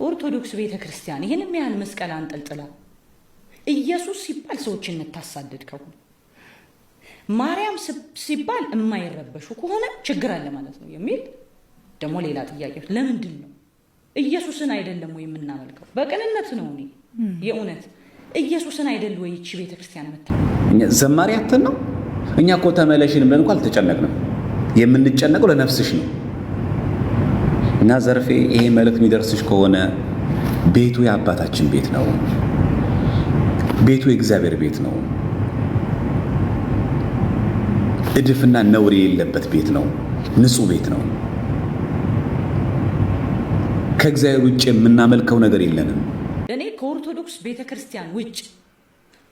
ኦርቶዶክስ ቤተክርስቲያን ይሄን የሚያህል መስቀል አንጠልጥላ ኢየሱስ ሲባል ሰዎችን እንታሳደድ ከሆነ ማርያም ሲባል የማይረበሹ ከሆነ ችግር አለ ማለት ነው የሚል ደግሞ ሌላ ጥያቄ። ለምንድን ነው ኢየሱስን አይደለም ወይ የምናመልከው? በቅንነት ነው። እኔ የእውነት ኢየሱስን አይደል ወይ እቺ ቤተክርስቲያን መጣ እኛ ዘማሪያትን ነው። እኛ እኮ ተመለሽን ብለን እንኳን አልተጨነቅንም። የምንጨነቀው ለነፍስሽ ነው። እና ዘርፌ ይሄ መልእክት የሚደርስሽ ከሆነ ቤቱ የአባታችን ቤት ነው። ቤቱ የእግዚአብሔር ቤት ነው። እድፍና ነውር የሌለበት ቤት ነው። ንጹህ ቤት ነው። ከእግዚአብሔር ውጭ የምናመልከው ነገር የለንም። እኔ ከኦርቶዶክስ ቤተክርስቲያን ውጭ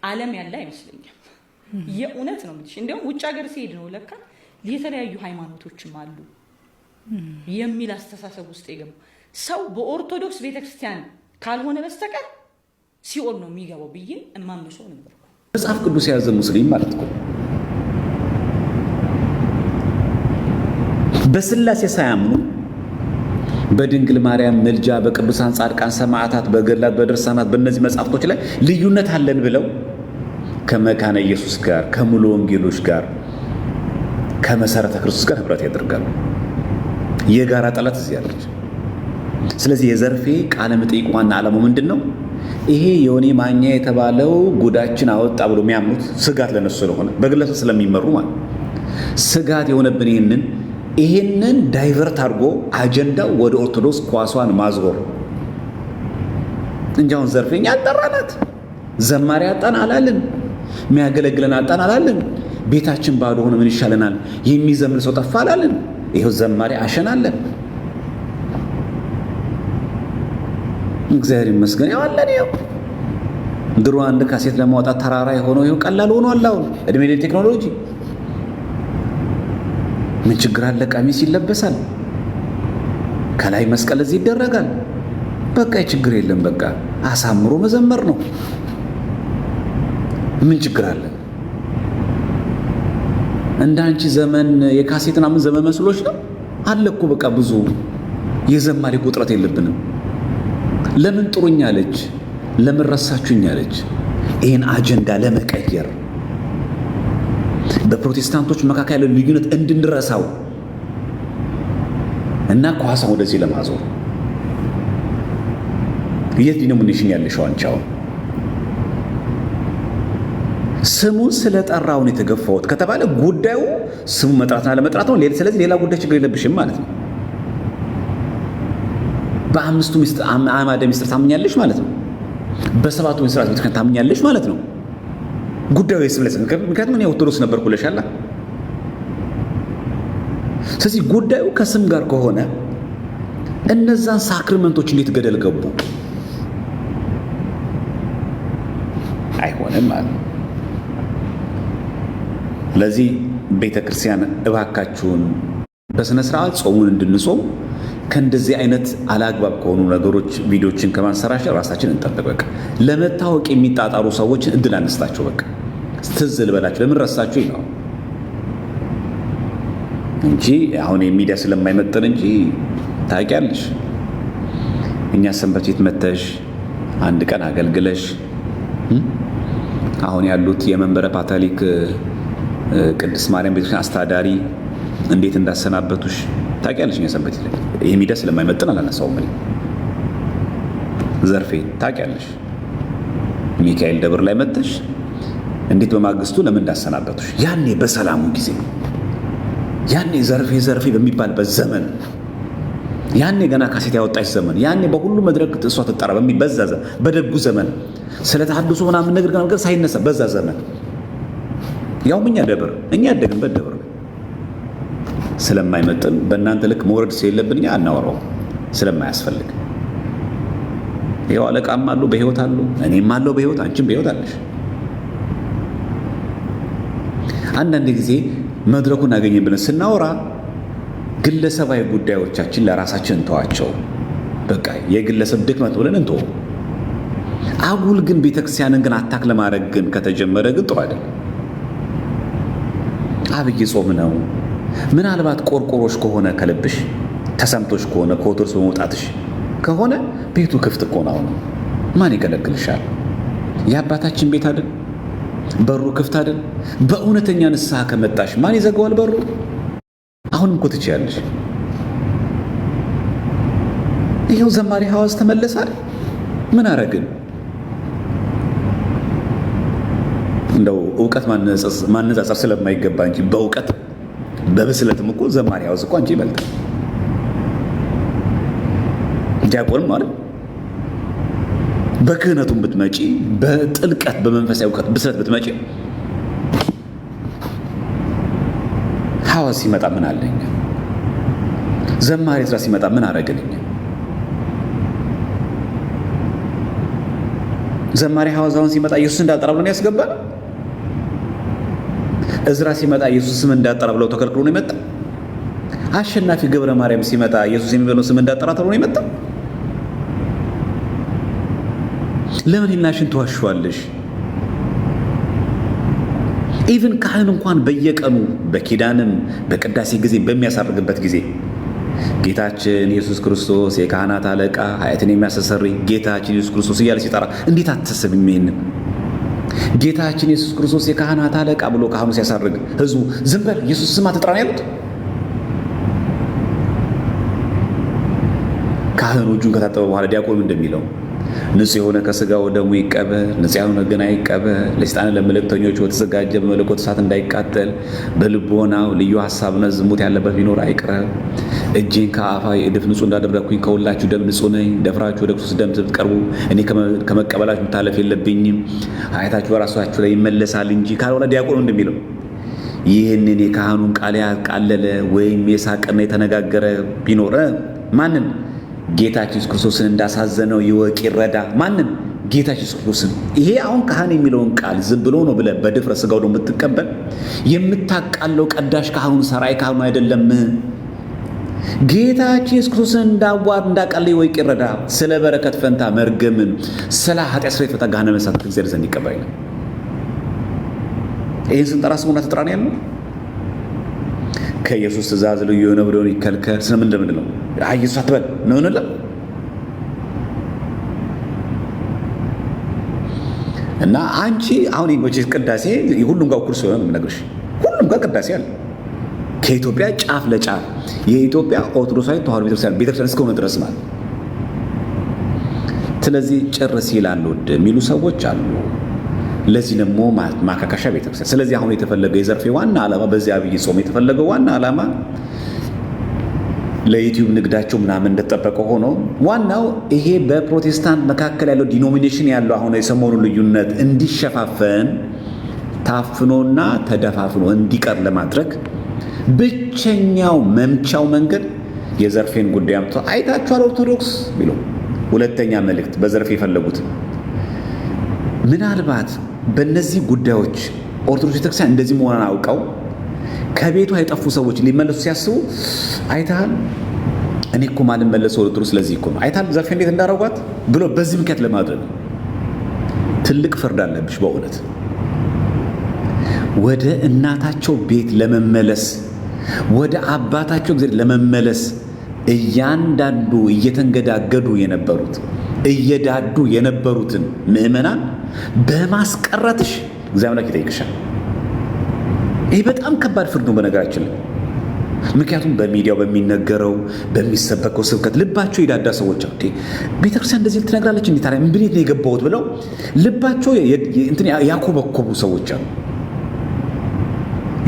ዓለም ያለ አይመስለኝም። የእውነት ነው የምልሽ። እንዲያውም ውጭ ሀገር ሲሄድ ነው ለካ የተለያዩ ሃይማኖቶችም አሉ የሚል አስተሳሰብ ውስጥ የገባው ሰው በኦርቶዶክስ ቤተክርስቲያን ካልሆነ በስተቀር ሲኦል ነው የሚገባው ብዬ እማምነው ነበር። መጽሐፍ ቅዱስ የያዘ ሙስሊም ማለት ነው በስላሴ ሳያምኑ በድንግል ማርያም ምልጃ፣ በቅዱሳን ጻድቃን ሰማዕታት፣ በገድላት፣ በድርሳናት በእነዚህ መጽሐፍቶች ላይ ልዩነት አለን ብለው ከመካነ ኢየሱስ ጋር ከሙሉ ወንጌሎች ጋር ከመሰረተ ክርስቶስ ጋር ህብረት ያደርጋሉ። የጋራ ጠላት እዚህ ያለች። ስለዚህ የዘርፌ ቃለ መጠይቅ ዋና ዓላማው ምንድን ነው? ይሄ ዮኒ ማኛ የተባለው ጉዳችን አወጣ ብሎ የሚያምኑት ስጋት ለነሱ ስለሆነ በግለሰብ ስለሚመሩ ማለት ስጋት የሆነብን ይሄንን ዳይቨርት አድርጎ አጀንዳው ወደ ኦርቶዶክስ ኳሷን ማዝጎር እንጂ አሁን ዘርፌኛ አጠራናት፣ ዘማሪ አጣን አላልን፣ የሚያገለግለን አጣን አላልን፣ ቤታችን ባዶ ሆነ ምን ይሻለናል፣ የሚዘምር ሰው ጠፋ አላልን። ይሄው ዘማሪ አሸናለን። እግዚአብሔር ይመስገን ያው አለን። ይሄው ድሮ አንድ ካሴት ለማውጣት ተራራ የሆነው ይሄው ቀላል ሆኗል። አሁን እድሜ ለቴክኖሎጂ ምን ችግር አለ? ቀሚስ ይለበሳል፣ ከላይ መስቀል እዚህ ይደረጋል። በቃ ችግር የለም። በቃ አሳምሮ መዘመር ነው። ምን ችግር አለ? እንዳንቺ ዘመን የካሴትና ምን ዘመን መስሎሽ ነው አለ እኮ በቃ ብዙ የዘማሪ ቁጥረት የለብንም። ለምን ጥሩኛ አለች? ለምን ረሳችሁኝ አለች? ይሄን አጀንዳ ለመቀየር በፕሮቴስታንቶች መካከል ያለው ልዩነት እንድንረሳው እና ኳሳን ወደዚህ ለማዞር የት ዲኖሚኔሽን ያለሽው አንቺ አሁን ስሙን ስለጠራው ነው የተገፋውት ከተባለ ጉዳዩ ስሙ መጥራትና ለመጥራት ነው። ስለዚህ ሌላ ጉዳይ ችግር የለብሽም ማለት ነው። በአምስቱ ምስጢር አዕማደ ምስጢር ታምኛለሽ ማለት ነው። በሰባቱ ምስጢራት ቤተክርስቲያን ታምኛለሽ ማለት ነው። ጉዳዩ የስብለስ ምክንያቱም እኔ ኦርቶዶክስ ነበርኩ ብለሻላ። ስለዚህ ጉዳዩ ከስም ጋር ከሆነ እነዛን ሳክሪመንቶች እንዴት ገደል ገቡ? አይሆንም ማለት ነው። ስለዚህ ቤተክርስቲያን እባካችሁን በስነ ስርዓት ጾሙን እንድንጾም ከእንደዚህ አይነት አላግባብ ከሆኑ ነገሮች ቪዲዮችን ከማንሰራሸት ራሳችን እንጠብቅ። ለመታወቅ የሚጣጣሩ ሰዎችን እድል አነስታቸው። በቃ ትዝ ልበላችሁ። ለምን ረሳችሁ ነው እንጂ አሁን የሚዲያ ስለማይመጥን እንጂ ታውቂያለሽ። እኛ ሰንበት ቤት መተሽ አንድ ቀን አገልግለሽ አሁን ያሉት የመንበረ ፓትርያርክ ቅድስት ማርያም ቤተክርስቲያን አስተዳዳሪ እንዴት እንዳሰናበቱሽ ታውቂያለሽ። እኛ ሰንበት ቤት ይሄ ሚዲያ ስለማይመጥን አላነሳውም። ዘርፌ ታውቂያለሽ። ሚካኤል ደብር ላይ መተሽ እንዴት በማግስቱ ለምን እንዳሰናበቱሽ ያኔ በሰላሙ ጊዜ ያኔ ዘርፌ በሚባልበት ዘመን ያኔ ገና ካሴት ያወጣች ዘመን ያኔ በሁሉ መድረክ እሷ ተጣራ በሚበዛዘ በደጉ ዘመን ስለ ተሐድሶ ምናምን ነገር ሳይነሳ በዛ ዘመን ያው እኛ ያደግንበት ደብር ስለማይመጥን በእናንተ ልክ መውረድ ስለሌለብን አናወራው ስለማያስፈልግ ይኸው አለቃም አሉ በህይወት አሉ፣ እኔም አለው በህይወት፣ አንቺም በህይወት አለሽ። አንዳንድ ጊዜ መድረኩን አገኘን ብለን ስናወራ ግለሰባዊ ጉዳዮቻችን ለራሳችን እንተዋቸው። በቃ የግለሰብ ድክመት ብለን እንተው። አጉል ግን ቤተክርስቲያንን ግን አታክ ለማድረግ ግን ከተጀመረ ግን ጥሩ አይደለም። አብይ ጾም ነው። ምናልባት ቆርቆሮሽ ከሆነ ከልብሽ ተሰምቶሽ ከሆነ ከኦርቶዶክስ በመውጣትሽ ከሆነ ቤቱ ክፍት እኮ ነው። ማን ይከለክልሻል? የአባታችን ቤት አይደል? በሩ ክፍት አይደል? በእውነተኛ ንስሐ ከመጣሽ ማን ይዘጋዋል በሩ? አሁንም እኮ ትችያለሽ። ይኸው ዘማሪ ሐዋዝ ተመለሳል። ምን አረግን? እንደው እውቀት ማነጻጸር ስለማይገባ እንጂ በእውቀት በብስለትም እኮ ዘማሪ ሐዋዝ እኮ አንቺ ይበልጣል። ዲያቆንም ማለት በክህነቱም ብትመጪ በጥልቀት በመንፈሳዊ እውቀት ብስለት ብትመጪ ሐዋዝ ሲመጣ ምን አለኝ? ዘማሪ ዕዝራ ሲመጣ ምን አረግልኝ? ዘማሪ ሐዋዝ አሁን ሲመጣ ኢየሱስ እንዳልጠራ ብሎ ነው ያስገባል። ዕዝራ ሲመጣ ኢየሱስ ስም እንዳልጠራ ብለው ተከልክሎ ነው የመጣ። አሸናፊ ገብረ ማርያም ሲመጣ ኢየሱስ የሚበለው ስም እንዳልጠራ ተብሎ ነው የመጣ። ለምን ይናሽን ተዋሽዋለሽ? ኢቭን ካህን እንኳን በየቀኑ በኪዳንም በቅዳሴ ጊዜ በሚያሳርግበት ጊዜ ጌታችን ኢየሱስ ክርስቶስ የካህናት አለቃ ኃጢአትን የሚያስተሰርይ ጌታችን ኢየሱስ ክርስቶስ እያለ ሲጠራ እንዴት አትተሰብም? ይሄንን ጌታችን ኢየሱስ ክርስቶስ የካህናት አለቃ ብሎ ካህኑ ሲያሳርግ ህዝቡ ዝም በል ኢየሱስ ስም አትጥራ ነው ያሉት። ካህኑ እጁን ከታጠበ በኋላ ዲያቆኑ እንደሚለው ንጹሕ የሆነ ከሥጋው ደሙ ይቀበል፣ ንጹሕ የሆነ ግን አይቀበል፣ ለሰይጣን ለመልእክተኞች በተዘጋጀ በመለኮት እሳት እንዳይቃጠል፣ በልቦናው ልዩ ሐሳብና ዝሙት ያለበት ቢኖር አይቅረብ። እጄን ከአፋዬ እድፍ ንጹሕ እንዳደረግኩኝ ከሁላችሁ ደም ንጹሕ ነኝ። ደፍራችሁ ወደ ክርስቶስ ደም ስትቀርቡ እኔ ከመቀበላችሁ መታለፍ የለብኝም። ኃጢአታችሁ በራሳችሁ ላይ ይመለሳል እንጂ ካልሆነ ዲያቆኑ እንደሚለው ይህንን የካህኑን ቃል ያቃለለ ወይም የሳቀና የተነጋገረ ቢኖር ማንን? ጌታችን ኢየሱስ ክርስቶስን እንዳሳዘነው ይወቅ ይረዳ። ማንን? ጌታችን ኢየሱስ ክርስቶስን። ይሄ አሁን ካህን የሚለውን ቃል ዝም ብሎ ነው ብለህ በድፍረት ሥጋው ነው የምትቀበል። የምታቃለው ቀዳሽ ካህኑን ሰራይ ካህኑ አይደለም። ጌታችን ኢየሱስ ክርስቶስን እንዳቃለ ይወቅ ይረዳ። ስለ በረከት ፈንታ መርገምን፣ ስለ ኃጢአት ስርየት ፈንታ ገሃነመ እሳት ከእግዚአብሔር ዘንድ ይቀበል። ይህን ስንጠራ ስሙና ተጥራ ነው ያለው። ከኢየሱስ ትእዛዝ ልዩ የሆነ ብሎን ይከልከል። ስለምን እንደምንለው ኢየሱስ አትበል ነው እንላ እና አንቺ አሁን ይመች ቅዳሴ ሁሉም ጋር እኩል ስለሆነ የምነግርሽ ሁሉም ጋር ቅዳሴ አለ። ከኢትዮጵያ ጫፍ ለጫፍ የኢትዮጵያ ኦርቶዶክሳዊት ተዋሕዶ ቤተክርስቲያን እስከሆነ ድረስ ማለት። ስለዚህ ጭር ሲል አልወድ የሚሉ ሰዎች አሉ። ለዚህ ደግሞ ማካካሻ ቤተክርስቲያን። ስለዚህ አሁን የተፈለገው የዘርፌ ዋና ዓላማ በዚህ አብይ ጾም የተፈለገው ዋና ዓላማ ለዩቲዩብ ንግዳቸው ምናምን እንደተጠበቀ ሆኖ ዋናው ይሄ በፕሮቴስታንት መካከል ያለው ዲኖሚኔሽን ያለው አሁን የሰሞኑ ልዩነት እንዲሸፋፈን ታፍኖና ተደፋፍኖ እንዲቀር ለማድረግ ብቸኛው መምቻው መንገድ የዘርፌን ጉዳይ አምጥቶ አይታችኋል ኦርቶዶክስ ቢሎ ሁለተኛ መልእክት በዘርፌ የፈለጉት ምናልባት በእነዚህ ጉዳዮች ኦርቶዶክስ ቤተክርስቲያን እንደዚህ መሆኗን አውቀው ከቤቷ የጠፉ ሰዎች ሊመለሱ ሲያስቡ አይታል እኔ እኮ ማልመለሰው ኦርቶዶክስ ስለዚህ እኮ ነው አይታል ዘርፌ እንዴት እንዳረጓት ብሎ በዚህ ምክንያት ለማድረግ ትልቅ ፍርድ አለብሽ። በእውነት ወደ እናታቸው ቤት ለመመለስ ወደ አባታቸው እግዚአብሔር ለመመለስ እያንዳንዱ እየተንገዳገዱ የነበሩት እየዳዱ የነበሩትን ምእመናን በማስቀረትሽ እግዚአብሔር አምላክ ይጠይቅሻል። ይህ በጣም ከባድ ፍርድ ነው በነገራችን ላይ። ምክንያቱም በሚዲያው በሚነገረው በሚሰበከው ስብከት ልባቸው የዳዳ ሰዎች አሉ። ቤተክርስቲያን እንደዚህ ትነግራለች እንዴ ታዲያ ምን ቤት ነው የገባሁት ብለው ልባቸው ያኮበኮቡ ሰዎች አሉ።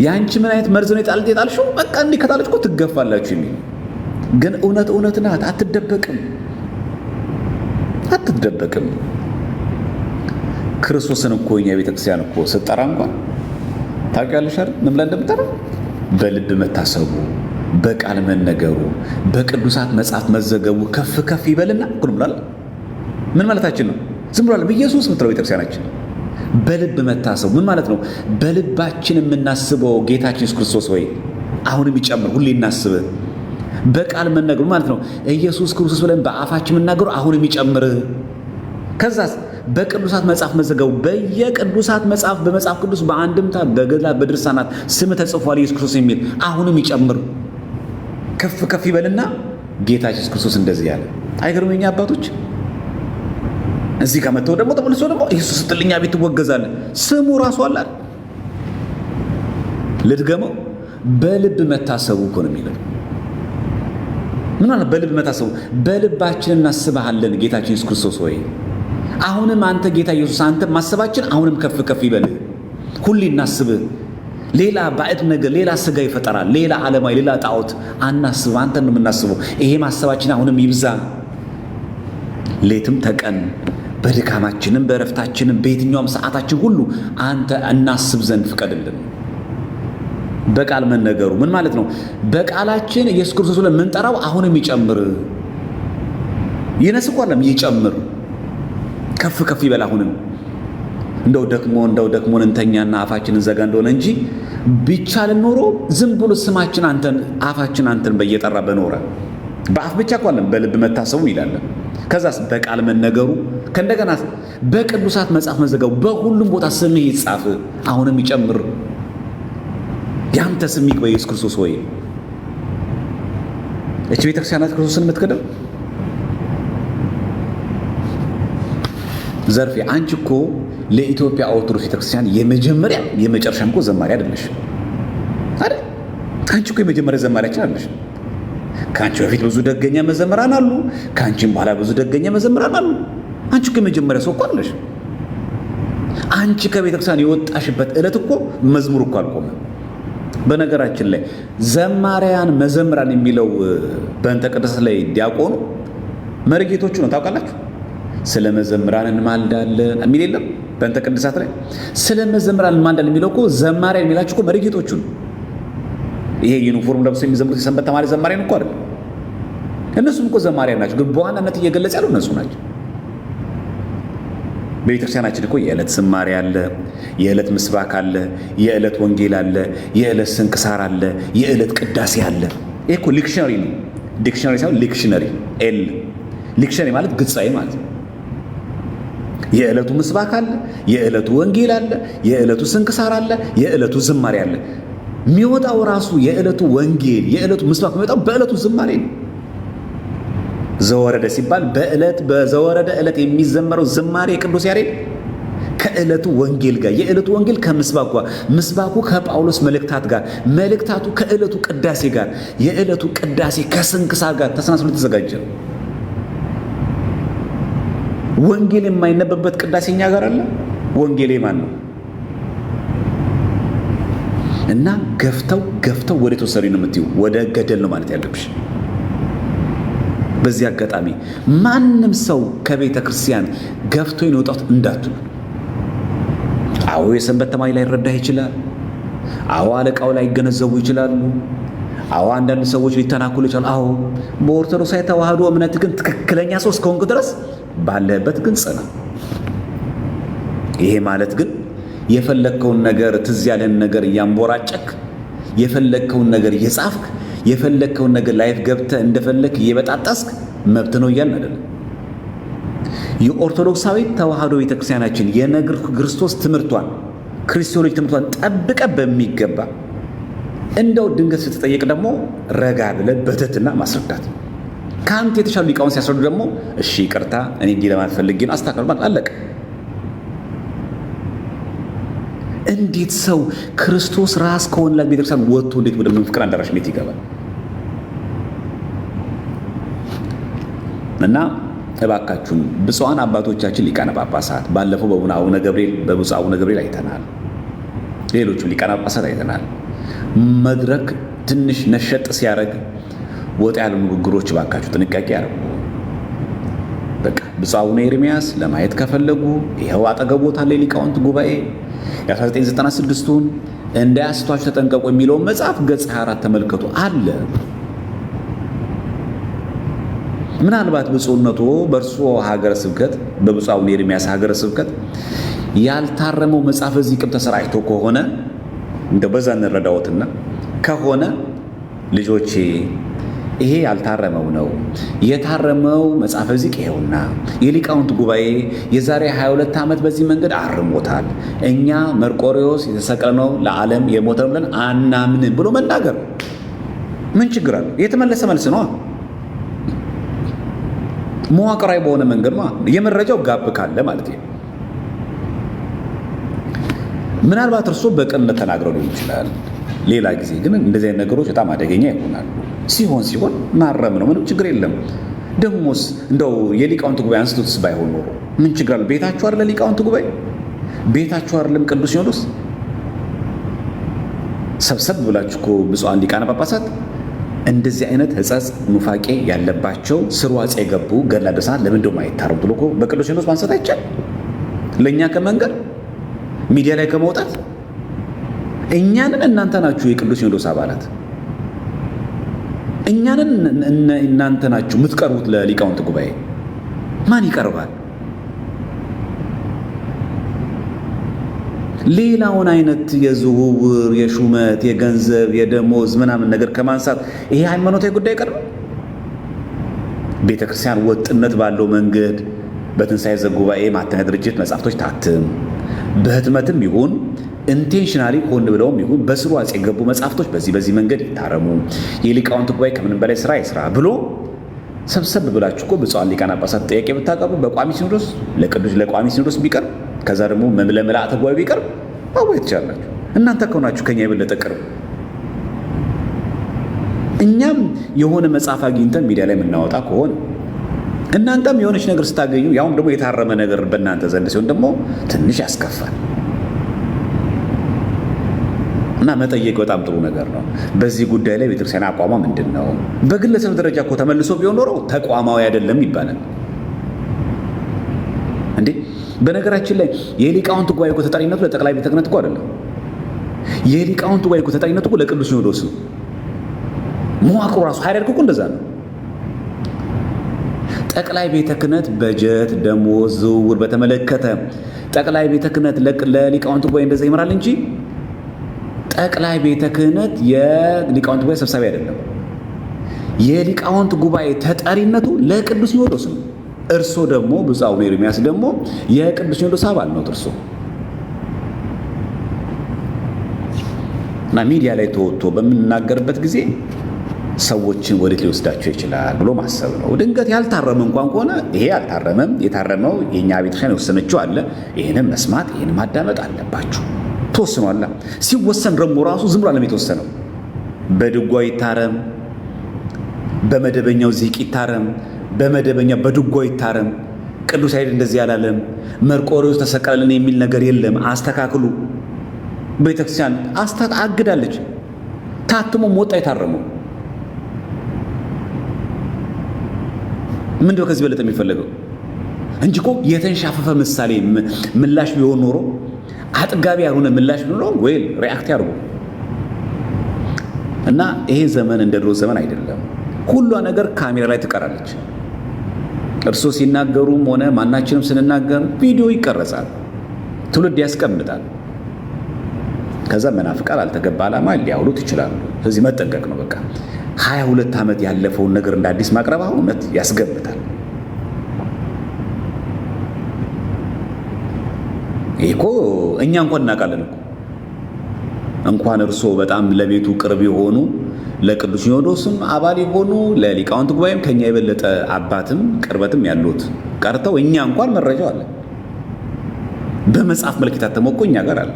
ያንቺ ምን አይነት መርዝ ነው የጣልሽው? በቃ እንዲህ ከጣለች እኮ ትገፋላችሁ የሚል ግን እውነት ናት። አትደበቅም። ክርስቶስን እኮ እኛ ቤተክርስቲያን እኮ ስጠራ እንኳን ታውቂያለሽ አይደል? ምን ብላ እንደምጠራ በልብ መታሰቡ፣ በቃል መነገሩ፣ በቅዱሳት መጽሐፍ መዘገቡ ከፍ ከፍ ይበልና እኮ ብሏል። ምን ማለታችን ነው? ዝም ብሏል ኢየሱስ ምትለው ቤተክርስቲያናችን በልብ መታሰቡ ምን ማለት ነው? በልባችን የምናስበው ጌታችን ኢየሱስ ክርስቶስ ወይ አሁንም ይጨምር ሁሌ እናስብ። በቃል መነገሩ ማለት ነው ኢየሱስ ክርስቶስ ብለን በአፋችን የምናገሩ አሁንም ይጨምር። ከዛስ በቅዱሳት መጽሐፍ መዘገቡ በየቅዱሳት መጽሐፍ በመጽሐፍ ቅዱስ በአንድምታ በገድላት በድርሳናት ስም ተጽፏል ኢየሱስ ክርስቶስ የሚል አሁንም ይጨምር ከፍ ከፍ ይበልና ጌታችን ኢየሱስ ክርስቶስ እንደዚህ ያለ አይገርም? የኛ አባቶች እዚህ ጋር መጥተው ደግሞ ተመልሶ ደግሞ ኢየሱስ ስትልኛ ቤት ትወገዛለህ። ስሙ ራሱ አለ። ልድገመው፣ በልብ መታሰቡ እኮ ነው የሚለው። ምን ማለት በልብ መታሰቡ? በልባችን እናስብሃለን ጌታችን ኢየሱስ ክርስቶስ ሆይ። አሁንም አንተ ጌታ ኢየሱስ አንተ ማሰባችን አሁንም ከፍ ከፍ ይበልህ። ሁሌ እናስብህ። ሌላ ባዕድ ነገር፣ ሌላ ስጋ ይፈጠራል፣ ሌላ ዓለማዊ፣ ሌላ ጣዖት አናስብ። አንተ ነው የምናስበው። ይሄ ማሰባችን አሁንም ይብዛ። ሌትም ተቀን በድካማችንም በእረፍታችንም በየትኛውም ሰዓታችን ሁሉ አንተ እናስብ ዘንድ ፍቀድልን። በቃል መነገሩ ምን ማለት ነው? በቃላችን ኢየሱስ ክርስቶስ ብለን የምንጠራው አሁንም ይጨምር። ይነስ እኮ አይደለም ይጨምር፣ ከፍ ከፍ ይበል። አሁንም እንደው ደክሞን እንተኛና አፋችንን ዘጋ እንደሆነ እንጂ ቢቻልን ኖሮ ዝም ብሎ ስማችን አንተን አፋችን አንተን በየጠራ በኖረ። በአፍ ብቻ እኮ አይደለም በልብ መታሰቡ ይላል። ከዛስ በቃል መነገሩ፣ ከእንደገና በቅዱሳት መጽሐፍ መዘገቡ፣ በሁሉም ቦታ ስምህ ይጻፍ፣ አሁንም ይጨምር። ያንተ ስም ይግባ ኢየሱስ ክርስቶስ ሆይ። እቺ ቤተክርስቲያናት ክርስቶስን የምትከደው ዘርፌ፣ አንቺ እኮ ለኢትዮጵያ ኦርቶዶክስ ቤተክርስቲያን የመጀመሪያ የመጨረሻም እኮ ዘማሪ አይደለሽ አይደል? አንቺ እኮ የመጀመሪያ ዘማሪያችን አይደለሽ። ከአንቺ በፊት ብዙ ደገኛ መዘምራን አሉ፣ ከአንቺም በኋላ ብዙ ደገኛ መዘምራን አሉ። አንቺ እኮ የመጀመሪያ ሰው እኮ አይደለሽ። አንቺ ከቤተክርስቲያን የወጣሽበት ዕለት እኮ መዝሙር እኮ አልቆመም። በነገራችን ላይ ዘማሪያን መዘምራን የሚለው በእንተ ቅድስት ላይ ዲያቆኑ መርጌቶቹ ነው። ታውቃላችሁ? ስለ መዘምራን እንማልዳለን የሚል የለም በእንተ ቅድሳት ላይ። ስለ መዘምራን እንማልዳለን የሚለው እኮ ዘማሪያን የሚላችሁ እኮ መርጌቶቹ ነው። ይሄ ዩኒፎርም ለብሰው የሚዘምሩት የሰንበት ተማሪ ዘማሪያን እኮ አይደለም። እነሱም እኮ ዘማሪያን ናቸው፣ ግን በዋናነት እየገለጸ ያለው እነሱ ናቸው። በቤተክርስቲያናችን እኮ የዕለት ዝማሬ አለ፣ የዕለት ምስባክ አለ፣ የዕለት ወንጌል አለ፣ የዕለት ስንክሳር አለ፣ የዕለት ቅዳሴ አለ። ይሄ እኮ ሊክሽነሪ ነው። ዲክሽነሪ ሳይሆን ሊክሽነሪ። ሊክሽነሪ ማለት ግጻዊ ማለት ነው። የዕለቱ ምስባክ አለ፣ የዕለቱ ወንጌል አለ፣ የዕለቱ ስንክሳር አለ፣ የዕለቱ ዝማሬ አለ። የሚወጣው ራሱ የዕለቱ ወንጌል የዕለቱ ምስባክ የሚወጣው በዕለቱ ዝማሬ ነው። ዘወረደ ሲባል በዘወረደ ዕለት የሚዘመረው ዝማሬ ቅዱስ ያሬድ ከዕለቱ ወንጌል ጋር፣ የዕለቱ ወንጌል ከምስባኩ ጋር፣ ምስባኩ ከጳውሎስ መልእክታት ጋር፣ መልእክታቱ ከዕለቱ ቅዳሴ ጋር፣ የዕለቱ ቅዳሴ ከስንክሳር ጋር ተሰናስሎ የተዘጋጀ ነው። ወንጌል የማይነበብበት ቅዳሴ እኛ ጋር አለ። ወንጌል ማን ነው? እና ገፍተው ወደ ተወሰሪ ነው የምትይው፣ ወደ ገደል ነው ማለት ያለብሽ። በዚህ አጋጣሚ ማንም ሰው ከቤተ ክርስቲያን ገፍቶ የወጣት እንዳትሉ። አዎ የሰንበት ተማሪ ላይ ረዳህ ይችላል። አዎ አለቃው ላይ ይገነዘቡ ይችላሉ። አዎ አንዳንድ ሰዎች ሊተናኩሉ ይችላሉ። አዎ በኦርቶዶክሳዊ ተዋህዶ እምነት ግን ትክክለኛ ሰው እስከሆንክ ድረስ ባለህበት ግን ጽና። ይሄ ማለት ግን የፈለግከውን ነገር ትዝ ያለን ነገር እያንቦራጨክ የፈለግከውን ነገር እየጻፍክ የፈለግከውን ነገር ላይፍ ገብተህ እንደፈለክ እየበጣጠስክ መብት ነው እያልን አይደለም። የኦርቶዶክሳዊ ተዋህዶ ቤተክርስቲያናችን የነገር ክርስቶስ ትምህርቷን ክርስቶሎጂ ትምህርቷን ጠብቀ በሚገባ እንደው ድንገት ስትጠየቅ ደግሞ ረጋ ብለህ በትህትና ማስረዳት። ከአንተ የተሻሉ ሊቃውንት ሲያስረዱ ደግሞ እሺ ይቅርታ እኔ እንዲህ ለማለት ፈልጌ ነው አስተካክል ማለት አለቀ። እንዴት ሰው ክርስቶስ ራስ ከሆነላት ቤተክርስቲያን ወጥቶ እንዴት ወደ ፍቅር አዳራሽ እንዴት ይገባል? እና እባካችሁን ብፁዓን አባቶቻችን ሊቃነ ጳጳሳት ባለፈው በብፁዕ አቡነ ገብርኤል አይተናል። ሌሎቹም ሊቃነ ጳጳሳት አይተናል። መድረክ ትንሽ ነሸጥ ሲያደርግ ወጣ ያሉ ንግግሮች እባካችሁ ጥንቃቄ ያደርጉ። በቃ ብፁዕ አቡነ ኤርምያስ ለማየት ከፈለጉ ይኸው አጠገቦታ ላይ ሊቃውንት ጉባኤ የ1996ቱን እንዳያስቷችሁ ተጠንቀቁ የሚለውን መጽሐፍ ገጽ 24 ተመልከቱ አለ። ምናልባት ብፁዕነቱ በእርሶ ሀገረ ስብከት በብፁዕ አቡነ ኤርምያስ ሀገረ ስብከት ያልታረመው መጽሐፍ እዚህ ቅብ ተሰራጭቶ ከሆነ እንደ በዛ እንረዳዎትና ከሆነ ልጆቼ ይሄ ያልታረመው ነው። የታረመው መጽሐፈ ዚቅ ይኸውና የሊቃውንት ጉባኤ የዛሬ 22 ዓመት በዚህ መንገድ አርሞታል። እኛ መርቆሪዎስ የተሰቀለው ለዓለም የሞተው ብለን አናምንም ብሎ መናገር ምን ችግር አለ? የተመለሰ መልስ ነው። መዋቅራዊ በሆነ መንገድ የመረጃው ጋብ ካለ ማለት ነው። ምናልባት እርሶ በቅንነት ተናግረው ሊሆን ይችላል። ሌላ ጊዜ ግን እንደዚህ አይነት ነገሮች በጣም አደገኛ ይሆናሉ። ሲሆን ማረም ነው፣ ምንም ችግር የለም። ደሞስ እንደው የሊቃውንት ጉባኤ አንስቶትስ ባይሆን ኖሮ ምን ችግር አለ? ቤታችሁ አይደለ ሊቃውንት ጉባኤ? ቤታችሁ አይደለም ቅዱስ ሲኖዶስ? ሰብሰብ ብላችሁ እኮ ብፁዓን ሊቃነ ጳጳሳት እንደዚህ አይነት ሕጸጽ ኑፋቄ ያለባቸው ስርዋጽ የገቡ ገድለ ድርሳናት ለምን እንደውም አይታረም ብሎ እኮ በቅዱስ ሲኖዶስ ማንሳት አይቻልም? ለእኛ ከመንገር ሚዲያ ላይ ከመውጣት እኛንን እናንተ ናችሁ የቅዱስ ሲኖዶስ አባላት፣ እኛንን እናንተ ናችሁ የምትቀርቡት ለሊቃውንት ጉባኤ። ማን ይቀርባል? ሌላውን አይነት የዝውውር የሹመት የገንዘብ የደሞዝ ምናምን ነገር ከማንሳት ይሄ ሃይማኖታዊ ጉዳይ ቀርብ። ቤተክርስቲያን ወጥነት ባለው መንገድ በትንሣኤ ዘጉባኤ ማተሚያ ድርጅት መጽሐፍቶች ታትም፣ በህትመትም ይሁን ኢንቴንሽናሊ ሆን ብለውም ይሁን በስርዋጽ የገቡ መጽሐፍቶች በዚህ መንገድ ይታረሙ፣ የሊቃውንት ጉባኤ ከምንም በላይ ስራ ይስራ ብሎ ሰብሰብ ብላችሁ እኮ ብፁዓን ሊቃነ ጳጳሳት ጥያቄ ብታቀርቡ በቋሚ ሲኖዶስ ለቋሚ ሲኖዶስ ቢቀርብ ከዛ ደግሞ ለምልዓተ ጉባኤ ቢቀርብ ማወያየት ትችላላችሁ። እናንተ ከሆናችሁ ከኛ የበለጠ ቅርብ። እኛም የሆነ መጽሐፍ አግኝተን ሚዲያ ላይ የምናወጣ ከሆነ እናንተም የሆነች ነገር ስታገኙ ያውም ደግሞ የታረመ ነገር በእናንተ ዘንድ ሲሆን ደግሞ ትንሽ ያስከፋል እና መጠየቅ በጣም ጥሩ ነገር ነው። በዚህ ጉዳይ ላይ ቤተክርስቲያን አቋሟ ምንድን ነው? በግለሰብ ደረጃ እኮ ተመልሶ ቢሆን ኖሮ ተቋማዊ አይደለም ይባላል እንዴ። በነገራችን ላይ የሊቃውንት ጉባኤ እኮ ተጠሪነቱ ለጠቅላይ ቤተ ክህነት እኮ አይደለም። የሊቃውንት ጉባኤ እኮ ተጠሪነቱ እኮ ለቅዱስ ሲኖዶስ ነው። መዋቅሩ ራሱ ሀይራርኪ እኮ እንደዛ ነው። ጠቅላይ ቤተ ክህነት በጀት፣ ደሞዝ፣ ዝውውር በተመለከተ ጠቅላይ ቤተ ክህነት ለሊቃውንት ጉባኤ እንደዛ ይመራል እንጂ ጠቅላይ ቤተ ክህነት የሊቃውንት ጉባኤ ሰብሳቢ አይደለም። የሊቃውንት ጉባኤ ተጠሪነቱ ለቅዱስ ሲኖዶስ ነው። እርሶ ደግሞ ብፁዕ አቡነ ኤርምያስ ደግሞ የቅዱስ ሲኖዶስ አባል ነው እርሶ እና ሚዲያ ላይ ተወጥቶ በምንናገርበት ጊዜ ሰዎችን ወዴት ሊወስዳቸው ይችላል ብሎ ማሰብ ነው። ድንገት ያልታረመ እንኳን ከሆነ ይሄ አልታረመም፣ የታረመው የእኛ ቤተክርስቲያን የወሰነችው አለ፣ ይህንም መስማት ይህን ማዳመጥ አለባችሁ። ተወስኗል። ሲወሰን ደግሞ ራሱ ዝም ብሎ አለም የተወሰነው። በድጓ ይታረም፣ በመደበኛው ዚቅ ይታረም፣ በመደበኛ በድጓ ይታረም። ቅዱስ ያሬድ እንደዚህ ያላለም፣ መርቆሬዎስ ተሰቀለልን የሚል ነገር የለም። አስተካክሉ። ቤተክርስቲያን አግዳለች። ታትሞም ወጣ የታረመው ምንድነው? ከዚህ በለጠ የሚፈለገው እንጂ እኮ የተንሻፈፈ ምሳሌ ምላሽ ቢሆን ኖሮ አጥጋቢ ያልሆነ ምላሽ ቢሆን ኖሮ ወይ ሪአክት ያርጉ እና ይሄ ዘመን እንደ ድሮ ዘመን አይደለም። ሁሏ ነገር ካሜራ ላይ ትቀራለች። እርሶ ሲናገሩም ሆነ ማናችንም ስንናገር ቪዲዮ ይቀረጻል፣ ትውልድ ያስቀምጣል። ከዛ መናፍቃን አልተገባ ዓላማ ሊያውሉት ይችላሉ። ስለዚህ መጠንቀቅ ነው። በቃ 22 ዓመት ያለፈውን ነገር እንደ አዲስ ማቅረብ እውነት ያስገምታል። ይሄ እኮ እኛ እንኳን እናውቃለን እኮ እንኳን እርሶ በጣም ለቤቱ ቅርብ የሆኑ ለቅዱስ ሲኖዶስም አባል የሆኑ ለሊቃውንት ጉባኤም ከኛ የበለጠ አባትም ቅርበትም ያሉት ቀርተው እኛ እንኳን መረጃው አለ። በመጽሐፍ መልክ የታተመው እኮ እኛ ጋር አለ።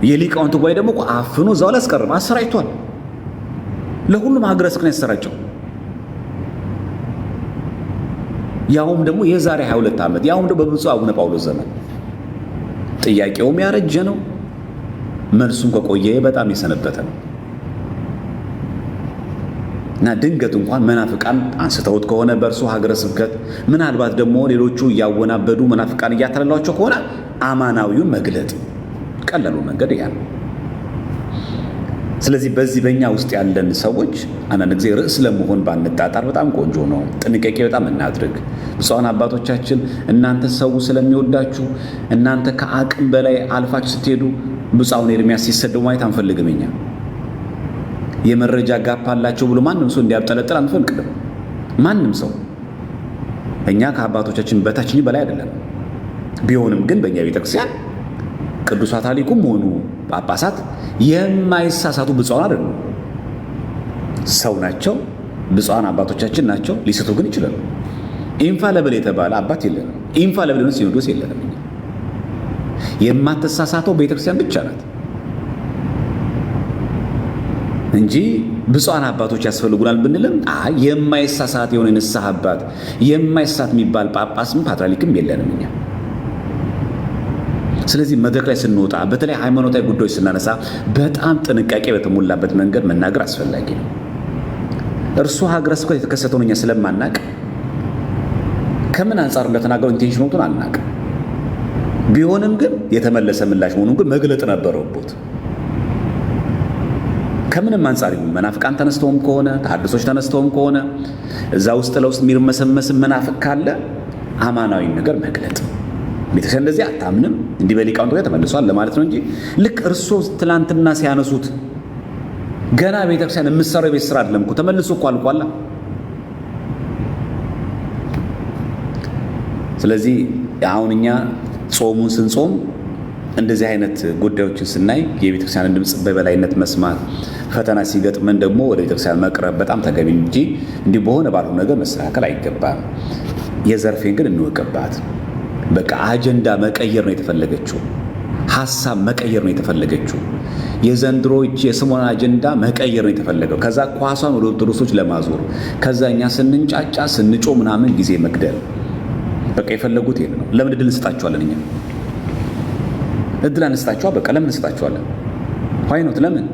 የሊቃውንት ጉባኤ ደግሞ አፍኖ እዛው ላይ አስቀርም አሰራጭቷል። ለሁሉም ሀገረ ስብከት ያሰራጨው ያውም ደግሞ የዛሬ 22 ዓመት ያውም ደግሞ በብፁዕ አቡነ ጳውሎስ ዘመን። ጥያቄውም ያረጀ ነው፣ መልሱም ከቆየ በጣም የሰነበተ ነው እና ድንገት እንኳን መናፍቃን አንስተውት ከሆነ በእርሱ ሀገረ ስብከት ምናልባት ደግሞ ሌሎቹ እያወናበዱ መናፍቃን እያተለሏቸው ከሆነ አማናዊውን መግለጥ ቀላሉ መንገድ ያ ነው። ስለዚህ በዚህ በእኛ ውስጥ ያለን ሰዎች አንዳንድ ጊዜ ርዕስ ለመሆን ባንጣጣር በጣም ቆንጆ ነው። ጥንቃቄ በጣም እናድርግ። ብፁዓን አባቶቻችን እናንተ ሰው ስለሚወዳችሁ እናንተ ከአቅም በላይ አልፋችሁ ስትሄዱ ብፁዕ አቡነ ኤርምያስ ሲሰደቡ ማየት አንፈልግም። እኛ የመረጃ ጋፕ አላቸው ብሎ ማንም ሰው እንዲያብጠለጥል አንፈልግም። ማንም ሰው እኛ ከአባቶቻችን በታች እንጂ በላይ አይደለም። ቢሆንም ግን በእኛ ቤተክርስቲያን ቅዱሳት ሊቁም ሆኑ ጳጳሳት የማይሳሳቱ ብፁዓን አይደሉም። ሰው ናቸው። ብፁዓን አባቶቻችን ናቸው። ሊስቱ ግን ይችላሉ። ኢንፋለብል የተባለ አባት የለንም። ኢንፋለብል ሲኖዶስ የለንም። የማትሳሳተው ቤተክርስቲያን ብቻ ናት እንጂ ብፁዓን አባቶች ያስፈልጉናል ብንልም የማይሳሳት የሆነ ንስሐ አባት የማይሳሳት የሚባል ጳጳስም ፓትርያርክም የለንም እኛ። ስለዚህ መድረክ ላይ ስንወጣ በተለይ ሃይማኖታዊ ጉዳዮች ስናነሳ በጣም ጥንቃቄ በተሞላበት መንገድ መናገር አስፈላጊ ነው። እርሱ ሀገረ ስብከት የተከሰተውን እኛ ስለማናቅ ከምን አንጻር እንደተናገረው ኢንቴንሽኑን አናቅ። ቢሆንም ግን የተመለሰ ምላሽ መሆኑን ግን መግለጥ ነበረበት። ከምንም አንጻር ይሁን መናፍቃን ተነስተውም ከሆነ ተሐድሶች ተነስተውም ከሆነ እዛ ውስጥ ለውስጥ የሚርመሰመስ መናፍቅ ካለ አማናዊ ነገር መግለጥ። ቤተክርስቲያን እንደዚህ አታምንም እንዲህ በሊቃውንቱ ጋር ተመልሷል ለማለት ነው እንጂ ልክ እርሶ ትላንትና ሲያነሱት ገና ቤተክርስቲያን የምትሰራው የቤት ስራ አይደለም እኮ ተመልሶ እኮ አልቋላ። ስለዚህ አሁን እኛ ጾሙን ስንጾም እንደዚህ አይነት ጉዳዮችን ስናይ የቤተክርስቲያንን ድምፅ በበላይነት መስማት፣ ፈተና ሲገጥመን ደግሞ ወደ ቤተክርስቲያን መቅረብ በጣም ተገቢ እንጂ እንዲህ በሆነ ባልሆነ ነገር መስተካከል አይገባም። የዘርፌን ግን እንወቅባት። በቃ አጀንዳ መቀየር ነው የተፈለገችው፣ ሐሳብ መቀየር ነው የተፈለገችው። የዘንድሮች የስሞና አጀንዳ መቀየር ነው የተፈለገው። ከዛ ኳሷን ወደ ኦርቶዶክሶች ለማዞር ከዛ እኛ ስንንጫጫ ስንጮ ምናምን ጊዜ መግደል። በቃ የፈለጉት ይሄን ነው። ለምን እድል እንስጣቸዋለን? እኛ እድል አንስጣቸዋ። በቃ ለምን እንስጣቸዋለን? ሆይኖት ለምን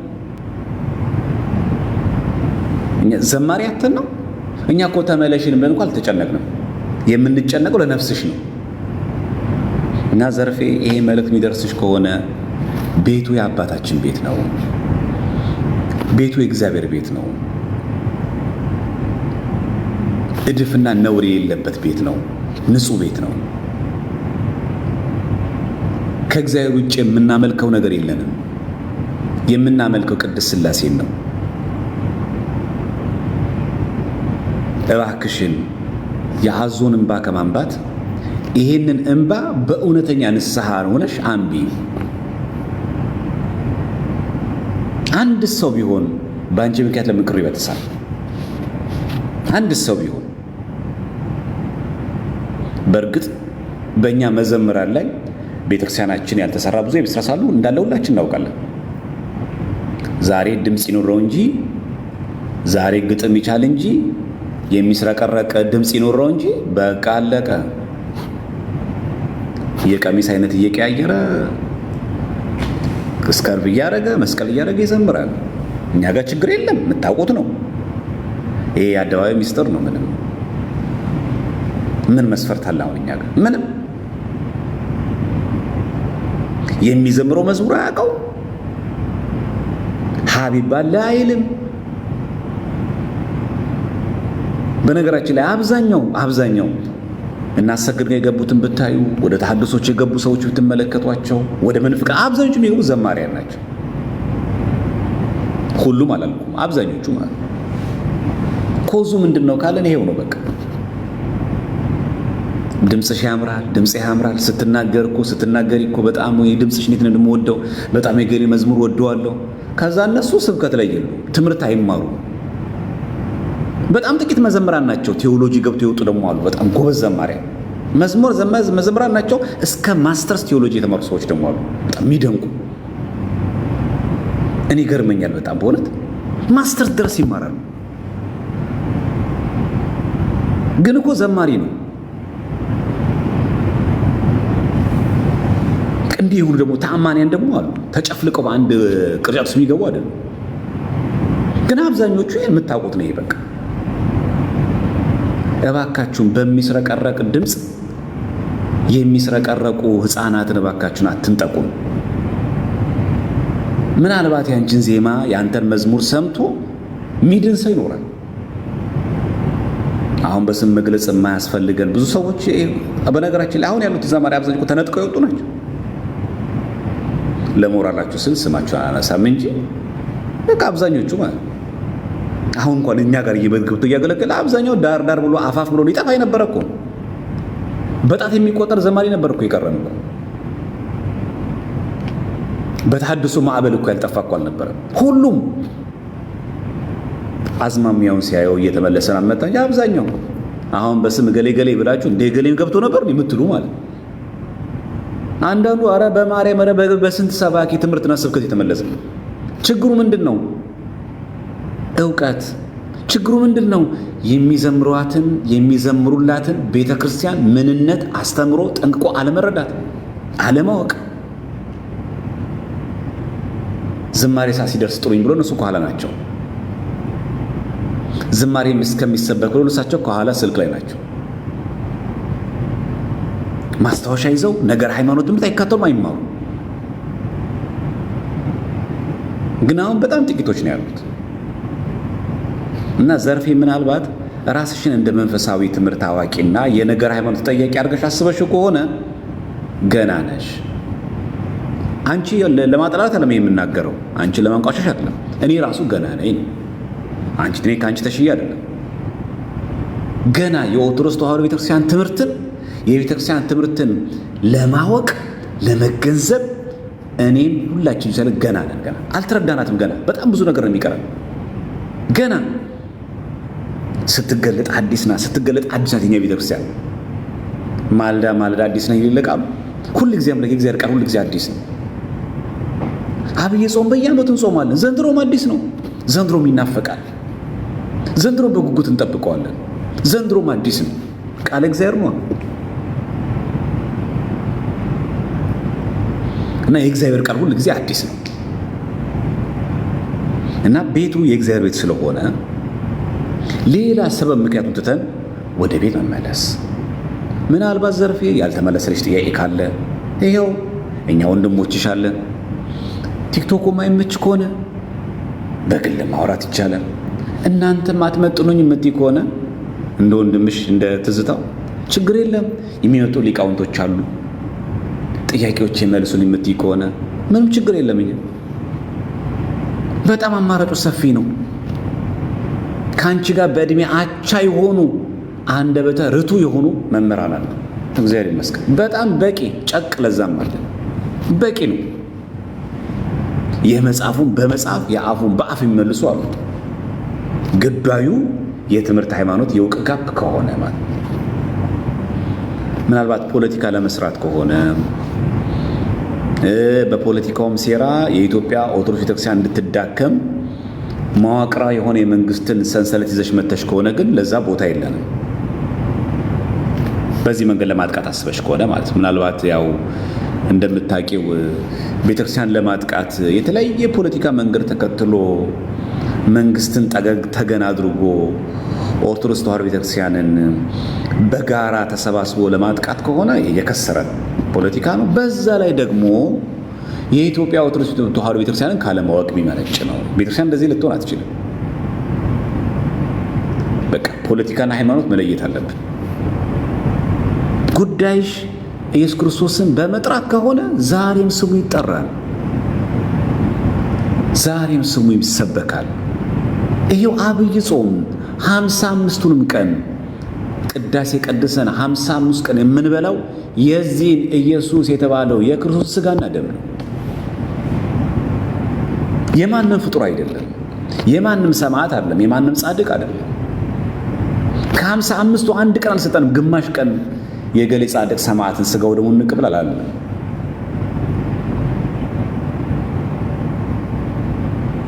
እኛ ዘማሪ አተን ነው? እኛ እኮ ተመለሽን ብለን እንኳን አልተጨነቅንም። የምንጨነቀው ለነፍስሽ ነው። እና ዘርፌ ይሄ መልእክት የሚደርስሽ ከሆነ ቤቱ የአባታችን ቤት ነው። ቤቱ የእግዚአብሔር ቤት ነው። እድፍና ነውር የሌለበት ቤት ነው። ንጹህ ቤት ነው። ከእግዚአብሔር ውጭ የምናመልከው ነገር የለንም። የምናመልከው ቅድስት ሥላሴን ነው። እባክሽን የአዞን እንባ ከማንባት ይሄንን እንባ በእውነተኛ ንስሐ ሆነሽ አንቢ። አንድ ሰው ቢሆን በአንቺ ምክንያት ለምክሩ ይበጥሳል። አንድ ሰው ቢሆን በእርግጥ በእኛ መዘምራን ላይ ቤተክርስቲያናችን ያልተሰራ ብዙ የቤት ስራ ሳሉ እንዳለ ሁላችን እናውቃለን። ዛሬ ድምፅ ይኖረው እንጂ ዛሬ ግጥም ይቻል እንጂ የሚስረቀረቀ ድምፅ ይኖረው እንጂ በቃ አለቀ። የቀሚስ አይነት እየቀያየረ ስካርፍ እያደረገ መስቀል እያደረገ ይዘምራል። እኛ ጋር ችግር የለም፣ የምታውቁት ነው። ይሄ የአደባባይ ሚስጥር ነው። ምን መስፈርት አለ አሁን እኛ ጋር? ምንም። የሚዘምረው መዝሙር አያውቀው ሀቢብ አለ አይልም። በነገራችን ላይ አብዛኛው እናሰግድ ጋር የገቡትን ብታዩ፣ ወደ ተሐድሶች የገቡ ሰዎች ብትመለከቷቸው፣ ወደ መንፍቃ አብዛኞቹ የሚገቡ ዘማሪያን ናቸው። ሁሉም አላልኩም፣ አብዛኞቹ ማለት ነው። ኮዙ ምንድን ነው ካለን ይሄው ነው በቃ። ድምፅሽ ያምራል፣ ድምፅ ያምራል። ስትናገሪ እኮ በጣም ድምፅሽ እንዴት ነው እንደምወደው፣ በጣም የገሌ መዝሙር ወደዋለሁ። ከዛ እነሱ ስብከት ላይ የሉ፣ ትምህርት አይማሩ። በጣም ጥቂት መዘምራን ናቸው ቴዎሎጂ ገብተው ይወጡ ደግሞ አሉ። በጣም ጎበዝ ዘማሪያን መዘምራን ናቸው። እስከ ማስተርስ ቴዎሎጂ የተማሩ ሰዎች ደግሞ አሉ፣ በጣም የሚደንቁ። እኔ ገርመኛል በጣም በእውነት ማስተርስ ድረስ ይማራሉ። ግን እኮ ዘማሪ ነው። እንዲህ ይሁኑ ደግሞ ተአማንያን ደግሞ አሉ፣ ተጨፍልቀው በአንድ ቅርጫት ውስጥ የሚገቡ አይደሉም። ግን አብዛኞቹ የምታውቁት ነው። በቃ እባካችሁን በሚስረቀረቅ ድምፅ የሚስረቀረቁ ሕፃናትን እባካችሁን አትንጠቁም። ምናልባት ያንቺን ዜማ ያንተን መዝሙር ሰምቶ ሚድን ሰው ይኖራል። አሁን በስም መግለጽ የማያስፈልገን ብዙ ሰዎች፣ በነገራችን ላይ አሁን ያሉት ዘማሪ አብዛኞቹ ተነጥቀው የወጡ ናቸው። ለሞራላችሁ ስል ስማቸውን አናነሳም እንጂ በቃ አብዛኞቹ ማለት አሁን እንኳን እኛ ጋር እየበግብቶ እያገለገለ አብዛኛው ዳር ብሎ አፋፍ ብሎ ሊጠፋ የነበረ እኮ በጣት የሚቆጠር ዘማሪ ነበር እኮ የቀረን እኮ። በተሐድሶ ማዕበል እኮ ያልጠፋ እኮ አልነበረም። አዝማሚያውን ሲያየው እየተመለሰን አመጣኝ። አብዛኛው አሁን በስም ገሌ ገሌ ብላችሁ እንደ ገሌም ገብቶ ነበር የምትሉ ማለት አንዳንዱ አረ በማርያም አረ በስንት ሰባኪ ትምህርትና ስብከት የተመለሰ። ችግሩ ምንድን ነው? ዕውቀት። ችግሩ ምንድን ነው? የሚዘምሩላትን ቤተ ክርስቲያን ምንነት አስተምሮ ጠንቅቆ አለመረዳት፣ አለማወቅ። ዝማሬ ሲደርስ ጥሩኝ ብሎ እነሱ ከኋላ ናቸው። ዝማሬ እስከሚሰበክ ብሎ እነሳቸው ከኋላ ስልክ ላይ ናቸው። ማስታወሻ ይዘው ነገር ሃይማኖት ትምህርት አይካተሉም፣ አይማሩ። ግን አሁን በጣም ጥቂቶች ነው ያሉት። እና ዘርፌ ምናልባት ራስሽን እንደ መንፈሳዊ ትምህርት አዋቂና የነገር ሃይማኖት ተጠያቂ አድርገሽ አስበሽው ከሆነ ገና ነሽ። አንቺ ለማጥላት አይደለም የምናገረው፣ አንቺ ለማንቋሸሽ አይደለም። እኔ ራሱ ገና ነኝ። እኔ ከአንቺ ተሽዬ አይደለም። ገና የኦርቶዶክስ ተዋሕዶ ቤተክርስቲያን ትምህርትን ለማወቅ ለመገንዘብ እኔም ሁላችን ይችላል። ገና ነን። ገና አልተረዳናትም። ገና በጣም ብዙ ነገር ነው የሚቀረን። ገና ስትገለጥ አዲስ ናት የኛ ቤተክርስቲያን። ማልዳ አዲስ ነው ይልቃሉ። ሁሉ ጊዜ አምላክ የእግዚአብሔር ቃል ሁሉ ጊዜ አዲስ ነው። አብይ ጾም በየዓመቱ እንጾማለን። ዘንድሮም አዲስ ነው። ዘንድሮም ይናፈቃል። ዘንድሮም በጉጉት እንጠብቀዋለን። ዘንድሮም አዲስ ነው። ቃል እግዚአብሔር ነው እና የእግዚአብሔር ቃል ሁሉ ጊዜ አዲስ ነው እና ቤቱ የእግዚአብሔር ቤት ስለሆነ ሌላ ሰበብ ምክንያቱም ትተን ወደ ቤት መመለስ። ምናልባት ዘርፌ ያልተመለሰልሽ ጥያቄ ካለ ይሄው እኛ ወንድሞችሽ አለን። ቲክቶክ የማይመች ከሆነ በግል ማውራት ይቻላል። እናንተም አትመጥኑኝ የምትይ ከሆነ እንደ ወንድምሽ እንደ ትዝታው ችግር የለም። የሚመጡ ሊቃውንቶች አሉ። ጥያቄዎች የመልሱን የምትይ ከሆነ ምንም ችግር የለም። በጣም አማራጩ ሰፊ ነው። ከአንቺ ጋር በእድሜ አቻ የሆኑ አንደበተ ርቱ የሆኑ መምህራን አሉ። እግዚአብሔር ይመስገን። በጣም በቂ ጨቅ ለዛም አለ። በቂ ነው። የመጽሐፉን በመጽሐፍ የአፉን በአፍ የሚመልሱ አሉ። ጉዳዩ የትምህርት ሃይማኖት የእውቅ ጋፕ ከሆነ ማለት ምናልባት ፖለቲካ ለመስራት ከሆነ በፖለቲካውም ሴራ የኢትዮጵያ ኦርቶዶክስ ቤተክርስቲያን እንድትዳከም መዋቅራዊ የሆነ የመንግስትን ሰንሰለት ይዘሽ መተሽ ከሆነ ግን ለዛ ቦታ የለንም። በዚህ መንገድ ለማጥቃት አስበሽ ከሆነ ማለት ምናልባት ያው እንደምታውቂው ቤተክርስቲያን ለማጥቃት የተለያየ ፖለቲካ መንገድ ተከትሎ መንግስትን ተገን አድርጎ ኦርቶዶክስ ተዋሕዶ ቤተክርስቲያንን በጋራ ተሰባስቦ ለማጥቃት ከሆነ የከሰረ ፖለቲካ ነው። በዛ ላይ ደግሞ የኢትዮጵያ ኦርቶዶክስ ተዋሕዶ ቤተክርስቲያንን ካለማወቅ የሚመነጭ ነው። ቤተክርስቲያን እንደዚህ ልትሆን አትችልም። በቃ ፖለቲካና ሃይማኖት መለየት አለብን። ጉዳይሽ ኢየሱስ ክርስቶስን በመጥራት ከሆነ ዛሬም ስሙ ይጠራል፣ ዛሬም ስሙ ይሰበካል። ይሄው አብይ ጾም 55ቱንም ቀን ቅዳሴ ቀድሰን 55 ቀን የምንበላው የዚህን ኢየሱስ የተባለው የክርስቶስ ሥጋና ደም ነው። የማንም ፍጡር አይደለም። የማንም ሰማዕት አይደለም። የማንም ጻድቅ አይደለም። ከ55ቱ አንድ ቀን አልሰጠንም። ግማሽ ቀን የገሌ ጻድቅ ሰማዕትን ሥጋው ደግሞ እንቅበል አላለም።